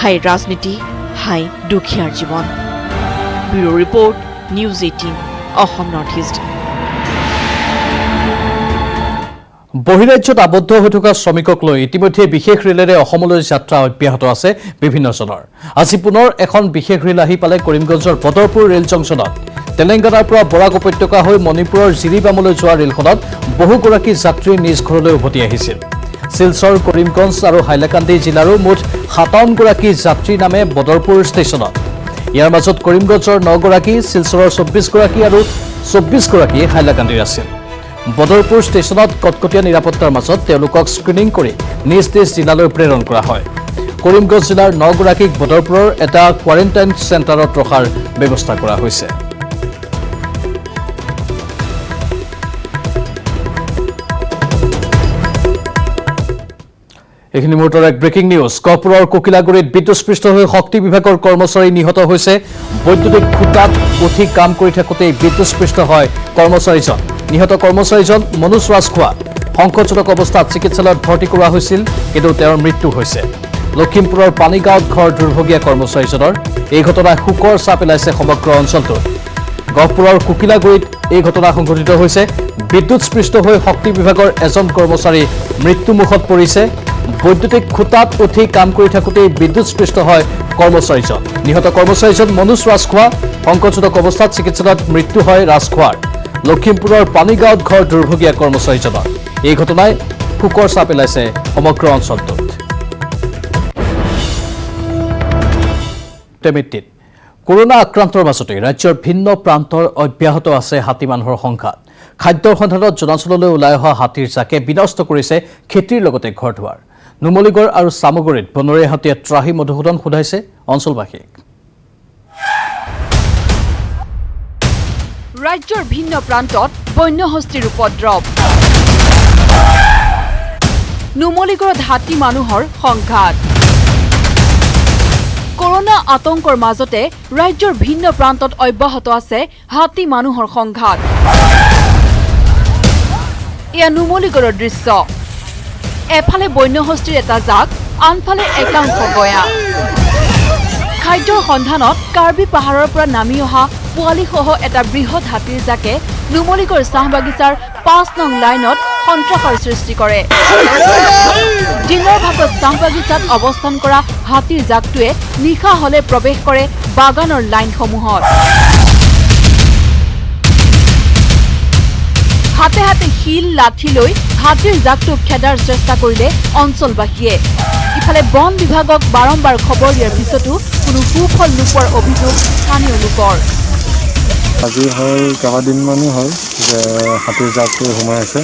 হাই ৰাজনীতি হাই দুখীয়াৰ জীৱন bureau report news 18 Assam north east বহিৰাজ্যত আবদ্ধ হৈ থকা শ্ৰমিকক লৈ ইতিমধ্যে বিশেষ ৰেলেৰে অসমলৈ যাত্ৰা অব্যাহত আছে বিভিন্নজনৰ আজি পুনৰ এখন বিশেষ ৰেল আহি পালে কৰিমগঞ্জৰ বদৰপুৰ ৰেল জংচনত তেলেংগানাৰ পৰা বৰাক উপত্যকা হৈ মণিপুৰৰ জিৰিবামলৈ যোৱা ৰেলখনত বহুগৰাকী যাত্ৰী নিজ ঘৰলৈ উভতি আহিছিল শিলচৰ কৰিমগঞ্জ আৰু হাইলাকান্দি জিলাৰো মুঠ 57 গৰাকী যাত্ৰী নামে বদৰপুৰ ষ্টেচনত ইয়াৰ মাজত কৰিমগঞ্জৰ 9 গৰাকী শিলচৰৰ 24 গৰাকী আৰু 24 গৰাকী হাইলাকান্দিৰ আছিল বদৰপুৰ ষ্টেচনত কটকটীয়া নিৰাপত্তাৰ মাজত তেওঁলোকক স্ক্ৰিনিং কৰি নিজ নিজ জিলালৈ প্ৰেৰণ কৰা হয় কৰিমগঞ্জ জিলাৰ 9 গৰাকীক বদৰপুৰৰ এটা কোৱাৰেণ্টাইন চেণ্টাৰত ৰখাৰ ব্যৱস্থা কৰা হৈছে এইখিনি মুহূৰ্তৰ এক ব্ৰেকিং নিউজ কপুৰৰ কোকিলাগুৰিত বিদ্যুৎস্পৃষ্ট হৈ শক্তি বিভাগৰ কৰ্মচাৰী নিহত হৈছে বৈদ্যুতিক খুঁটাত উঠি কাম কৰি থাকোঁতেই বিদ্যুৎস্পৃষ্ট হয় কৰ্মচাৰীজন নিহত কৰ্মচাৰীজন মনোজ ৰাজখোৱা সংকটজনক অৱস্থাত চিকিৎসালয়ত ভৰ্তি কৰোৱা হৈছিল কিন্তু তেওঁৰ মৃত্যু হৈছে লখিমপুৰৰ পানীগাঁৱত ঘৰ দুৰ্ভগীয়া কৰ্মচাৰীজনৰ এই ঘটনাই শোকৰ ছাপ পেলাইছে সমগ্ৰ অঞ্চলটোত গহপুৰৰ কোকিলাগুৰিত এই ঘটনা সংঘটিত হৈছে বিদ্যুৎস্পৃষ্ট হৈ শক্তি বিভাগৰ এজন কৰ্মচাৰী মৃত্যুমুখত পৰিছে বৈদ্যুতিক খুঁটাত উঠি কাম কৰি থাকোঁতেই বিদ্যুৎস্পৃষ্ট হয় কৰ্মচাৰীজন নিহত কৰ্মচাৰীজন মনোজ ৰাজখোৱা সংকটজনক অৱস্থাত চিকিৎসালয়ত মৃত্যু হয় ৰাজখোৱাৰ লখিমপুৰৰ পানীগাঁৱত ঘৰ দুৰ্ভগীয়া কৰ্মচাৰীজনৰ এই ঘটনাই শোকৰ ছাপ পেলাইছে সমগ্ৰ অঞ্চলটোত কৰোনা আক্ৰান্তৰ মাজতে ৰাজ্যৰ ভিন্ন প্ৰান্তৰ অব্যাহত আছে হাতী মানুহৰ সংঘাত খাদ্যৰ সন্ধানত জনাঞ্চললৈ ওলাই অহা হাতীৰ জাকে বিনষ্ট কৰিছে খেতিৰ লগতে ঘৰ দুৱাৰ নুমলীগড় আৰু চামগুৰিত বনৰীয়া হাতীয়ে ত্ৰাহি মধুসূদন সোধাইছে অঞ্চলবাসীক ৰাজ্যৰ ভিন্ন প্ৰান্তত বন্যহস্তীৰ উপদ্ৰৱ নুমলীগড়ত হাতী মানুহৰ সংঘাত কৰোনা আতংকৰ মাজতে ৰাজ্যৰ ভিন্ন প্ৰান্তত অব্যাহত আছে হাতী মানুহৰ সংঘাত এয়া নুমলীগড়ৰ দৃশ্য এফালে বন্যহস্তীৰ এটা জাক আনফালে একাংশ গয়া খাদ্যৰ সন্ধানত কাৰ্বি পাহাৰৰ পৰা নামি অহা পোৱালিসহ এটা বৃহৎ হাতীৰ জাকে নুমলীগড় চাহ বাগিচাৰ 5 নং লাইনত সন্ত্ৰাসৰ সৃষ্টি কৰে দিনৰ ভাগত চাহ বাগিচাত অৱস্থান কৰা হাতীৰ জাকটোৱে নিশা হলে প্ৰৱেশ কৰে বাগানৰ লাইনসমূহত হাতে হাতে শিল লাঠি লৈ হাতীৰ জাকটোক খেদাৰ চেষ্টা কৰিলে অঞ্চলবাসীয়ে ইফালে বন বিভাগক বাৰম্বাৰ খবৰ দিয়াৰ পিছতো কোনো সুফল নোপোৱাৰ অভিযোগ স্থানীয় লোকৰ আজি হ'ল কেইবাদিনমানো হ'ল যে হাতীৰ জাকটো সোমাই আছে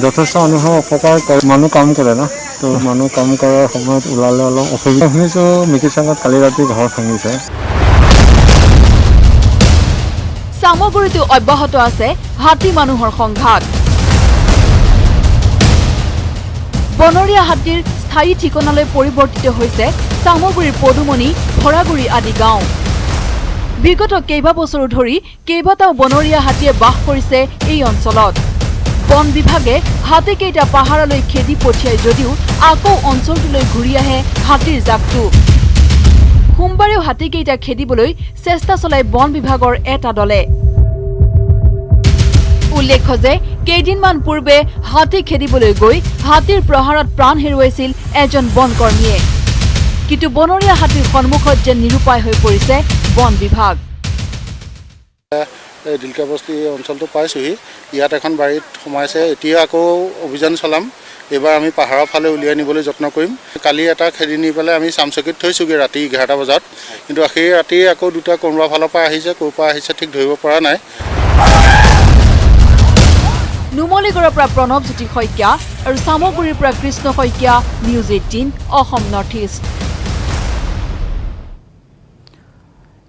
যথেষ্ট মানুহৰ অপকাৰ মানুহ কাম কৰে না তো মানুহ কাম কৰাৰ সময়ত ওলালে অলপ অসুবিধা শুনিছোঁ মিকিচাঙত কালি ৰাতি ঘৰ ভাঙিছে সামগুৰিতো অব্যাহত আছে হাতী মানুহৰ সংঘাত বনৰীয়া হাতীৰ স্থায়ী ঠিকনালৈ পৰিৱৰ্তিত হৈছে সামগুৰিৰ পদুমণি ভৰাগুৰি আদি গাঁও বিগত কেইবা বছৰো ধৰি কেইবাটাও বনৰীয়া হাতীয়ে বাস কৰিছে এই অঞ্চলত বন বিভাগে হাতীকেইটা পাহাৰলৈ খেদি পঠিয়াই যদিও আকৌ অঞ্চলটোলৈ ঘূৰি আহে হাতীৰ জাকটো সোমবাৰেও হাতীকেইটা খেদিবলৈ চেষ্টা চলাই বন বিভাগৰ এটা দলে উল্লেখ্য যে কেইদিনমান পূৰ্বে হাতী খেদিবলৈ গৈ হাতীৰ প্ৰহাৰত প্ৰাণ হেৰুৱাইছিল এজন বনকৰ্মীয়ে কিন্তু বনৰীয়া হাতীৰ সন্মুখত যেন নিৰুপায় হৈ পৰিছে বন বিভাগ দিলকাবস্তি অঞ্চলটো পাইছোহি ইয়াত এখন বাৰীত সোমাইছে এতিয়া আকৌ অভিযান চলাম এবাৰ আমি পাহাৰৰ ফালে উলিয়াই নিবলৈ যত্ন কৰিম কালি এটা খেদি নি পেলাই আমি চামচকীত থৈছোগে ৰাতি 11টা বজাত কিন্তু সেই ৰাতি আকৌ দুটা কোনোবা ফালৰ পৰা আহিছে ক'ৰ পৰা আহিছে ঠিক ধৰিব পৰা নাই নুমলীগড়ৰ পৰা প্ৰণৱ জ্যোতি শইকীয়া আৰু সামগুৰিৰ পৰা Krishna Saikia news 18 Assam north east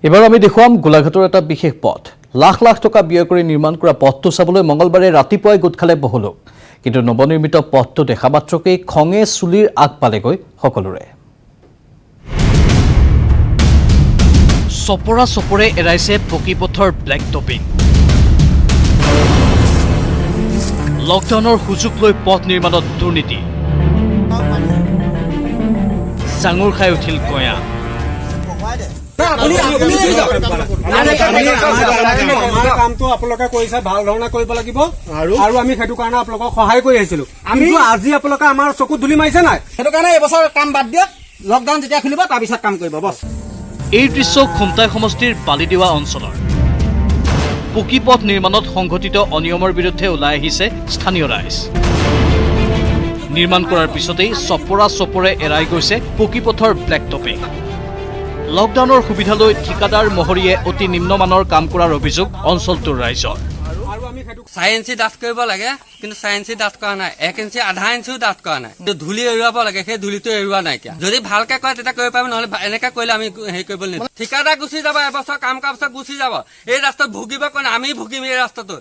এবাৰ আমি দেখুৱাম গোলাঘাটৰ এটা বিশেষ পথ লাখ লাখ টকা ব্যয় কৰি নিৰ্মাণ কৰা পথটো চাবলৈ মঙলবাৰে ৰাতিপুৱাই গোট খালে বহু লোক কিন্তু নৱনিৰ্মিত পথটো দেখা মাত্ৰকেই খঙে চুলিৰ আগ পালেগৈ সকলোৰে চপৰা চপৰে এৰাইছে পকীপথৰ ব্লেক টপিং লকডাউনৰ সুযোগ লৈ পথ নিৰ্মাণত দুৰ্নীতি চাঙুৰ খাই উঠিল কয়া কামটো আপোনালোকে কৰিছে ভাল ধৰণে কৰিব লাগিব আৰু আমি সেইটো কাৰণে আপোনালোকক সহায় কৰি আহিছিলো আমি আজি আপোনালোকে আমাৰ চকুত ধূলি মাৰিছে নাই সেইটো কাৰণে এইবছৰ কাম বাদ দিয়ক লকডাউন যেতিয়া খুলিব তাৰপিছত কাম কৰিব বছ এই দৃশ্য খুমটাই সমষ্টিৰ বালিদিৱা অঞ্চলৰ পকী পথ নিৰ্মাণত সংঘটিত অনিয়মৰ বিৰুদ্ধে ওলাই আহিছে স্থানীয় ৰাইজ নিৰ্মাণ কৰাৰ পিছতেই চপৰা চপৰে এৰাই গৈছে পকী পথৰ ব্লেক টপিং লকডাউনৰ সুবিধা লৈ ঠিকাদাৰ মহৰীয়ে অতি নিম্নমানৰ কাম কৰাৰ অভিযোগ অঞ্চলটোৰ ৰাইজৰ চাইন্সি ডাঠ কৰিব লাগে কিন্তু চাইন্সি ডাঠ কৰা নাই 1 ইঞ্চি আধা ইঞ্চিও ডাঠ কৰা নাই ধূলি এৰুৱাব লাগে সেই ধূলিটো এৰুৱা নাইকিয়া যদি ভালকে কয় তেতিয়া কৰিব পাৰিম নহলে এনেকে কৰিলে আমি হেৰি কৰিব নিদিওঁ ঠিকাদাৰ গুচি যাব এবছৰ কাম কৰাৰ পিছত গুচি যাব এই ৰাস্তাত ভুগিব কোনে আমি ভুগিম এই ৰাস্তাটো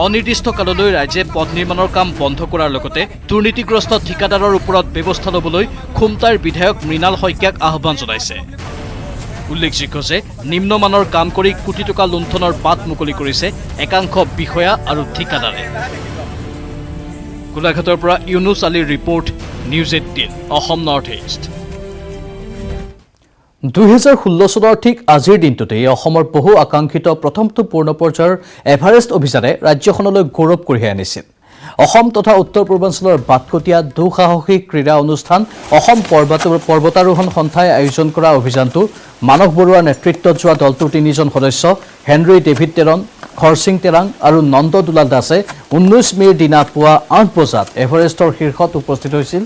অনিৰ্দিষ্ট কাললৈ ৰাইজে পথ নিৰ্মাণৰ কাম বন্ধ কৰাৰ লগতে দুৰ্নীতিগ্ৰস্ত ঠিকাদাৰৰ ওপৰত ব্যৱস্থা ল'বলৈ খুমটাইৰ বিধায়ক মৃণাল শইকীয়াক আহ্বান জনাইছে উল্লেখযোগ্য যে নিম্নমানৰ কাম কৰি কোটি টকা লুণ্ঠনৰ বাট মুকলি কৰিছে একাংশ বিষয়া আৰু ঠিকাদাৰে গোলাঘাটৰ পৰা ইউনুছ আলীৰ report news 18 Assam north east 2016 চনৰ ঠিক আজিৰ দিনটোতেই অসমৰ বহু আকাংক্ষিত প্ৰথমটো পূৰ্ণ পৰ্যায়ৰ এভাৰেষ্ট অভিযানে ৰাজ্যখনলৈ গৌৰৱ কঢ়িয়াই আনিছিল অসম তথা উত্তৰ পূৰ্বাঞ্চলৰ বাটকটীয়া দুঃসাহসিক ক্ৰীড়া অনুষ্ঠান অসম পৰ্বতাৰোহণ সন্থাই আয়োজন কৰা অভিযানটো মানস বৰুৱাৰ নেতৃত্বত যোৱা দলটোৰ 3জন সদস্য হেনৰি ডেভিড টেৰন খৰচিং টেৰাং আৰু নন্দ দুলাল দাসে 19 মেৰ দিনা পুৱা 8 বজাত এভাৰেষ্টৰ শীৰ্ষত উপস্থিত হৈছিল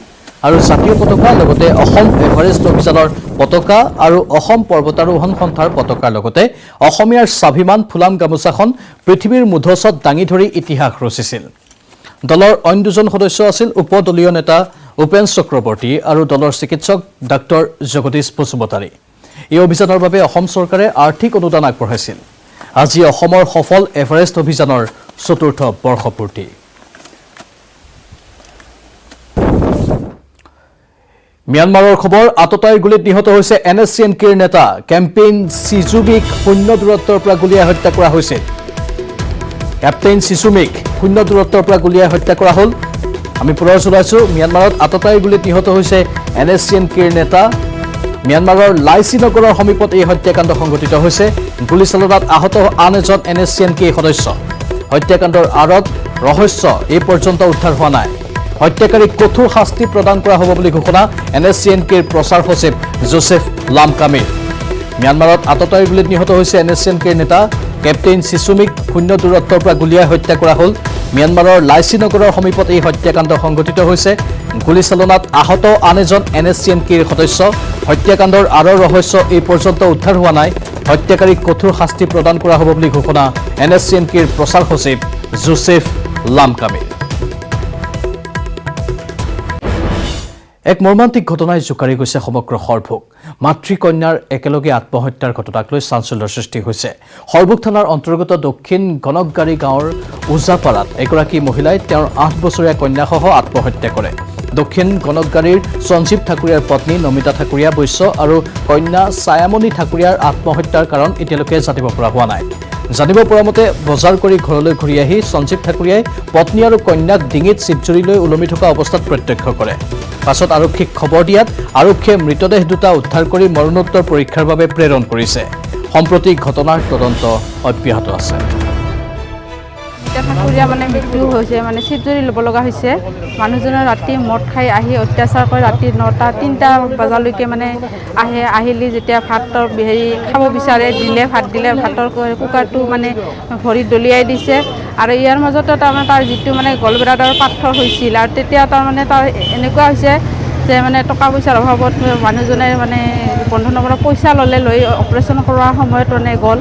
আৰু জাতীয় পতাকা লগতে অসম এভাৰেষ্ট অভিযানৰ পতাকা আৰু অসম পৰ্বতাৰোহণ সন্থাৰ পতাকাৰ লগতে অসমীয়াৰ স্বাভিমান ফুলাম গামোচাখন পৃথিৱীৰ মুধচত দাঙি ধৰি ইতিহাস ৰচিছিল দলৰ অন্য দুজন সদস্য আছিল উপদলীয় নেতা উপেন চক্ৰৱৰ্তী আৰু দলৰ চিকিৎসক ডাক্তৰ জগদীশ বসুমতাৰী এই অভিযানৰ বাবে অসম চৰকাৰে আৰ্থিক অনুদান আগবঢ়াইছিল আজি অসমৰ সফল এভাৰেষ্ট অভিযানৰ চতুৰ্থ বৰ্ষপূৰ্তি म्यांमाৰৰ খবৰ আততায়ীৰ গুলীত নিহত হৈছে NSCNKৰ নেতা কেম্পেইন সিজুমিক শূন্য দূৰত্বৰ পৰা গুলীয়াই হত্যা কৰা হৈছে কেপ্টেইন সিজুমিক শূন্য দূৰত্বৰ পৰা গুলীয়াই হত্যা কৰা হ'ল আমি পুনৰ জনাইছো म्यांमाৰত আততায়ীৰ গুলীত নিহত হৈছে NSCNKৰ নেতা म्यांमाৰৰ লাইচি নগৰৰ সমীপত এই হত্যাকাণ্ড সংঘটিত হৈছে গুলীচালনাত আহত আন এজন NSCNK সদস্য হত্যাকাণ্ডৰ আঁৰত ৰহস্য এই পৰ্যন্ত উদ্ধাৰ হোৱা নাই হত্যাকাৰীক কঠোৰ শাস্তি প্ৰদান কৰা হ'ব বুলি ঘোষণা NSCNKৰ প্ৰচাৰ সচিব জোসেফ লামকামিৰ म्यांमाৰত আততায়ীৰ গুলীত নিহত হৈছে NSCNKৰ নেতা কেপ্টেইন সিজুমিক শূন্য দূৰত্বৰ পৰা গুলীয়াই হত্যা কৰা হ'ল म्यांमाৰৰ লাইচি নগৰৰ সমীপত এই হত্যাকাণ্ড সংঘটিত হৈছে গুলীচালনাত আহত আন এজন NSCNKৰ সদস্য হত্যাকাণ্ডৰ আঁৰৰ ৰহস্য এই পৰ্যন্ত উদ্ধাৰ হোৱা নাই হত্যাকাৰীক কঠোৰ শাস্তি প্ৰদান কৰা হ'ব বুলি ঘোষণা NSCNKৰ প্ৰচাৰ সচিব জোসেফ লামকামিৰ এক মৰ্মান্তিক ঘটনাই জোকাৰি গৈছে সমগ্ৰ সৰভোগ মাতৃকন্যাৰ একেলগে আত্মহত্যাৰ ঘটনাক লৈ চাঞ্চল্যৰ সৃষ্টি হৈছে সৰভোগ থানাৰ অন্তৰ্গত দক্ষিণ গণকগাৰী গাঁৱৰ উজাপাৰাত এগৰাকী মহিলাই তেওঁৰ 8 বছৰীয়া কন্যাসহ আত্মহত্যা কৰে দক্ষিণ গণকগাৰীৰ সঞ্জীৱ ঠাকুৰীয়াৰ পত্নী নমিতা ঠাকুৰীয়া বৈশ্য আৰু কন্যা ছায়ামণি ঠাকুৰীয়াৰ আত্মহত্যাৰ কাৰণ এতিয়ালৈকে জানিব পৰা হোৱা নাই জানিব পৰা মতে বজাৰ কৰি ঘৰলৈ ঘূৰি আহি সঞ্জীৱ ঠাকুৰীয়াই পত্নী আৰু কন্যাক ডিঙিত চিপজুৰি লৈ ওলমি থকা অৱস্থাত প্ৰত্যক্ষ কৰে পাছত আৰক্ষীক খবৰ দিয়াত আৰক্ষীয়ে মৃতদেহ দুটা উদ্ধাৰ কৰি মৰণোত্তৰ পৰীক্ষাৰ বাবে প্ৰেৰণ কৰিছে সম্প্ৰতি ঘটনাৰ তদন্ত অব্যাহত আছে ঠাকুৰীয়া মানে মৃত্যু হৈছে মানে চিপজুৰি ল'ব লগা হৈছে মানুহজনে ৰাতি মদ খাই আহি অত্যাচাৰ কৰি ৰাতি 9টা 3টা বজালৈকে মানে আহিলি যেতিয়া ভাতৰ হেৰি খাব বিচাৰে দিলে ভাত দিলে ভাতৰ কুকাৰটো মানে ভৰিত দলিয়াই দিছে আৰু ইয়াৰ মাজতে তাৰমানে তাৰ যিটো মানে গলব্লাডাৰ পাথৰ হৈছিল আৰু তেতিয়া তাৰমানে তাৰ এনেকুৱা হৈছে যে মানে টকা পইচাৰ অভাৱত মানুহজনে মানে বন্ধনৰ পৰা পইচা লৈ অপাৰেশ্যন কৰোৱাৰ সময়ত মানে গ'ল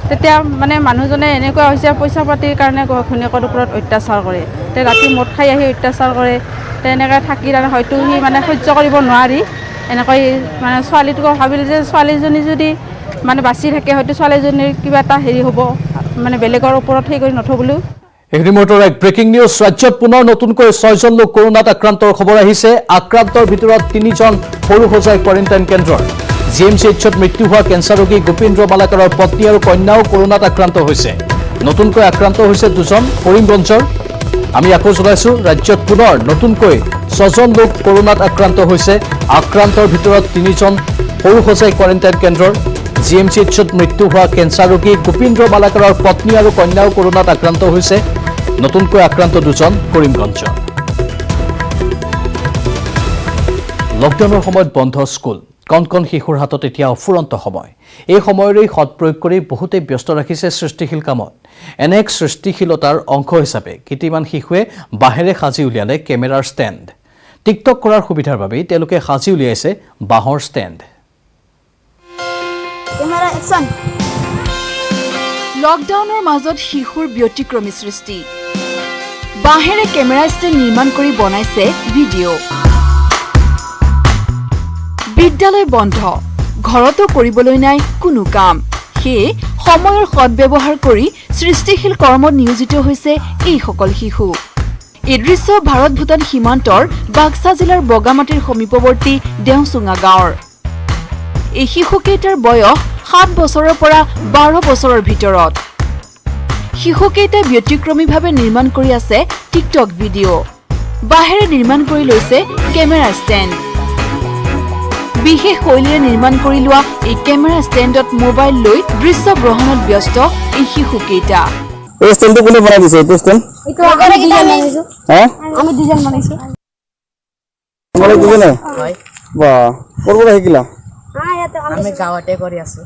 তেতিয়া মানে মানুহজনে এনেকুৱা হৈছে পইচা পাতিৰ কাৰণে ঘৈণীয়েকৰ ওপৰত অত্যাচাৰ কৰে তে ৰাতি মদ খাই আহি অত্যাচাৰ কৰে তেনেকৈ থাকি হয়তো সি মানে সহ্য কৰিব নোৱাৰি এনেকৈ মানে ছোৱালীটোক ভাবিল যে ছোৱালীজনী যদি মানে বাচি থাকে হয়তো ছোৱালীজনীৰ কিবা এটা হেৰি হ'ব মানে বেলেগৰ ওপৰত সেই কৰি নথবলৈও এই মুহূৰ্তৰ এক ব্ৰেকিং নিউজ ৰাজ্যত পুনৰ নতুনকৈ 6জন লোক কৰোনাত আক্ৰান্তৰ খবৰ আহিছে আক্ৰান্তৰ ভিতৰত 3জন সৰু সজাই কোৱাৰেণ্টাইন কেন্দ্ৰৰ জিএমচিএইচত মৃত্যু হোৱা কেঞ্চাৰ ৰোগী গোপীন্দ্ৰ মালাকাৰৰ পত্নী আৰু কন্যাও কৰোনাত আক্ৰান্ত হৈছে নতুনকৈ আক্ৰান্ত হৈছে 2জন কৰিমগঞ্জৰ আমি আকৌ জনাইছো ৰাজ্যত পুনৰ নতুনকৈ 6জন লোক কৰোনাত আক্ৰান্ত হৈছে আক্ৰান্তৰ ভিতৰত 3জন সৰু সজাই কোৱাৰেণ্টাইন কেন্দ্ৰৰ জিএমচিএইচত মৃত্যু হোৱা কেঞ্চাৰ ৰোগী গোপীন্দ্ৰ মালাকাৰৰ পত্নী আৰু কন্যাও কৰোনাত আক্ৰান্ত হৈছে নতুনকৈ আক্ৰান্ত 2জন কৰিমগঞ্জৰ লকডাউনৰ সময়ত বন্ধ স্কুল কণ শিশুৰ হাতত এতিয়া অফুৰন্ত সময় এই সময়ৰেই সৎপ্ৰয়োগ কৰি বহুতে ব্যস্ত ৰাখিছে সৃষ্টিশীল কামত এনে এক সৃষ্টিশীলতাৰ অংশ হিচাপে কেইটামান শিশুৱে বাঁহেৰে সাজি উলিয়ালে কেমেৰাৰ ষ্টেণ্ড টিকটক কৰাৰ সুবিধাৰ বাবে তেওঁলোকে সাজি উলিয়াইছে বাঁহৰ ষ্টেণ্ড লকডাউনৰ মাজত শিশুৰ ব্যতিক্ৰমী সৃষ্টি বাঁহেৰে কেমেৰা ষ্টেণ্ড নিৰ্মাণ কৰি বনাইছে ভিডিঅ' বিদ্যালয় বন্ধ ঘৰতো কৰিবলৈ নাই কোনো কাম সেয়ে সময়ৰ সদ্ব্যৱহাৰ কৰি সৃষ্টিশীল কৰ্মত নিয়োজিত হৈছে এইসকল শিশু এই দৃশ্য ভাৰত ভূটান সীমান্তৰ বাক্সা জিলাৰ বগামাটিৰ সমীপৱৰ্তী দেওচুঙা গাঁৱৰ এই শিশুকেইটাৰ বয়স 7 বছৰৰ পৰা 12 বছৰৰ ভিতৰত শিশুকেইটাই ব্যতিক্ৰমীভাৱে নিৰ্মাণ কৰি আছে টিকটক ভিডিঅ' বাঁহেৰে নিৰ্মাণ কৰি লৈছে কেমেৰা ষ্টেণ্ড বিশেষ শৈলীৰে নিৰ্মাণ কৰি লোৱা এই কেমেৰা ষ্টেণ্ডত মোবাইল লৈ দৃশ্য গ্ৰহণত ব্যস্ত এই শিশুকেইটা এই ষ্টেণ্ডটো কোনে বনাই দিছে এইটো ষ্টেণ্ড এইটো আগতে কি বনাইছো আমি দুজন বনাইছো তোমালোক দুজনে হয় বাহ ক'ৰ পৰা শিকিলা আমি গাঁৱতে কৰি আছো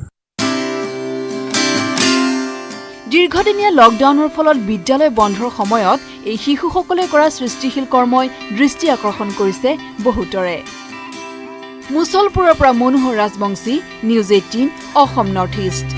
দীৰ্ঘদিনীয়া লকডাউনৰ ফলত বিদ্যালয় বন্ধৰ সময়ত এই শিশুসকলে কৰা সৃষ্টিশীল কৰ্মই দৃষ্টি আকৰ্ষণ কৰিছে বহুতৰে মুছলপুৰৰ পৰা Manohar Rajbongshi news 18 Assam north east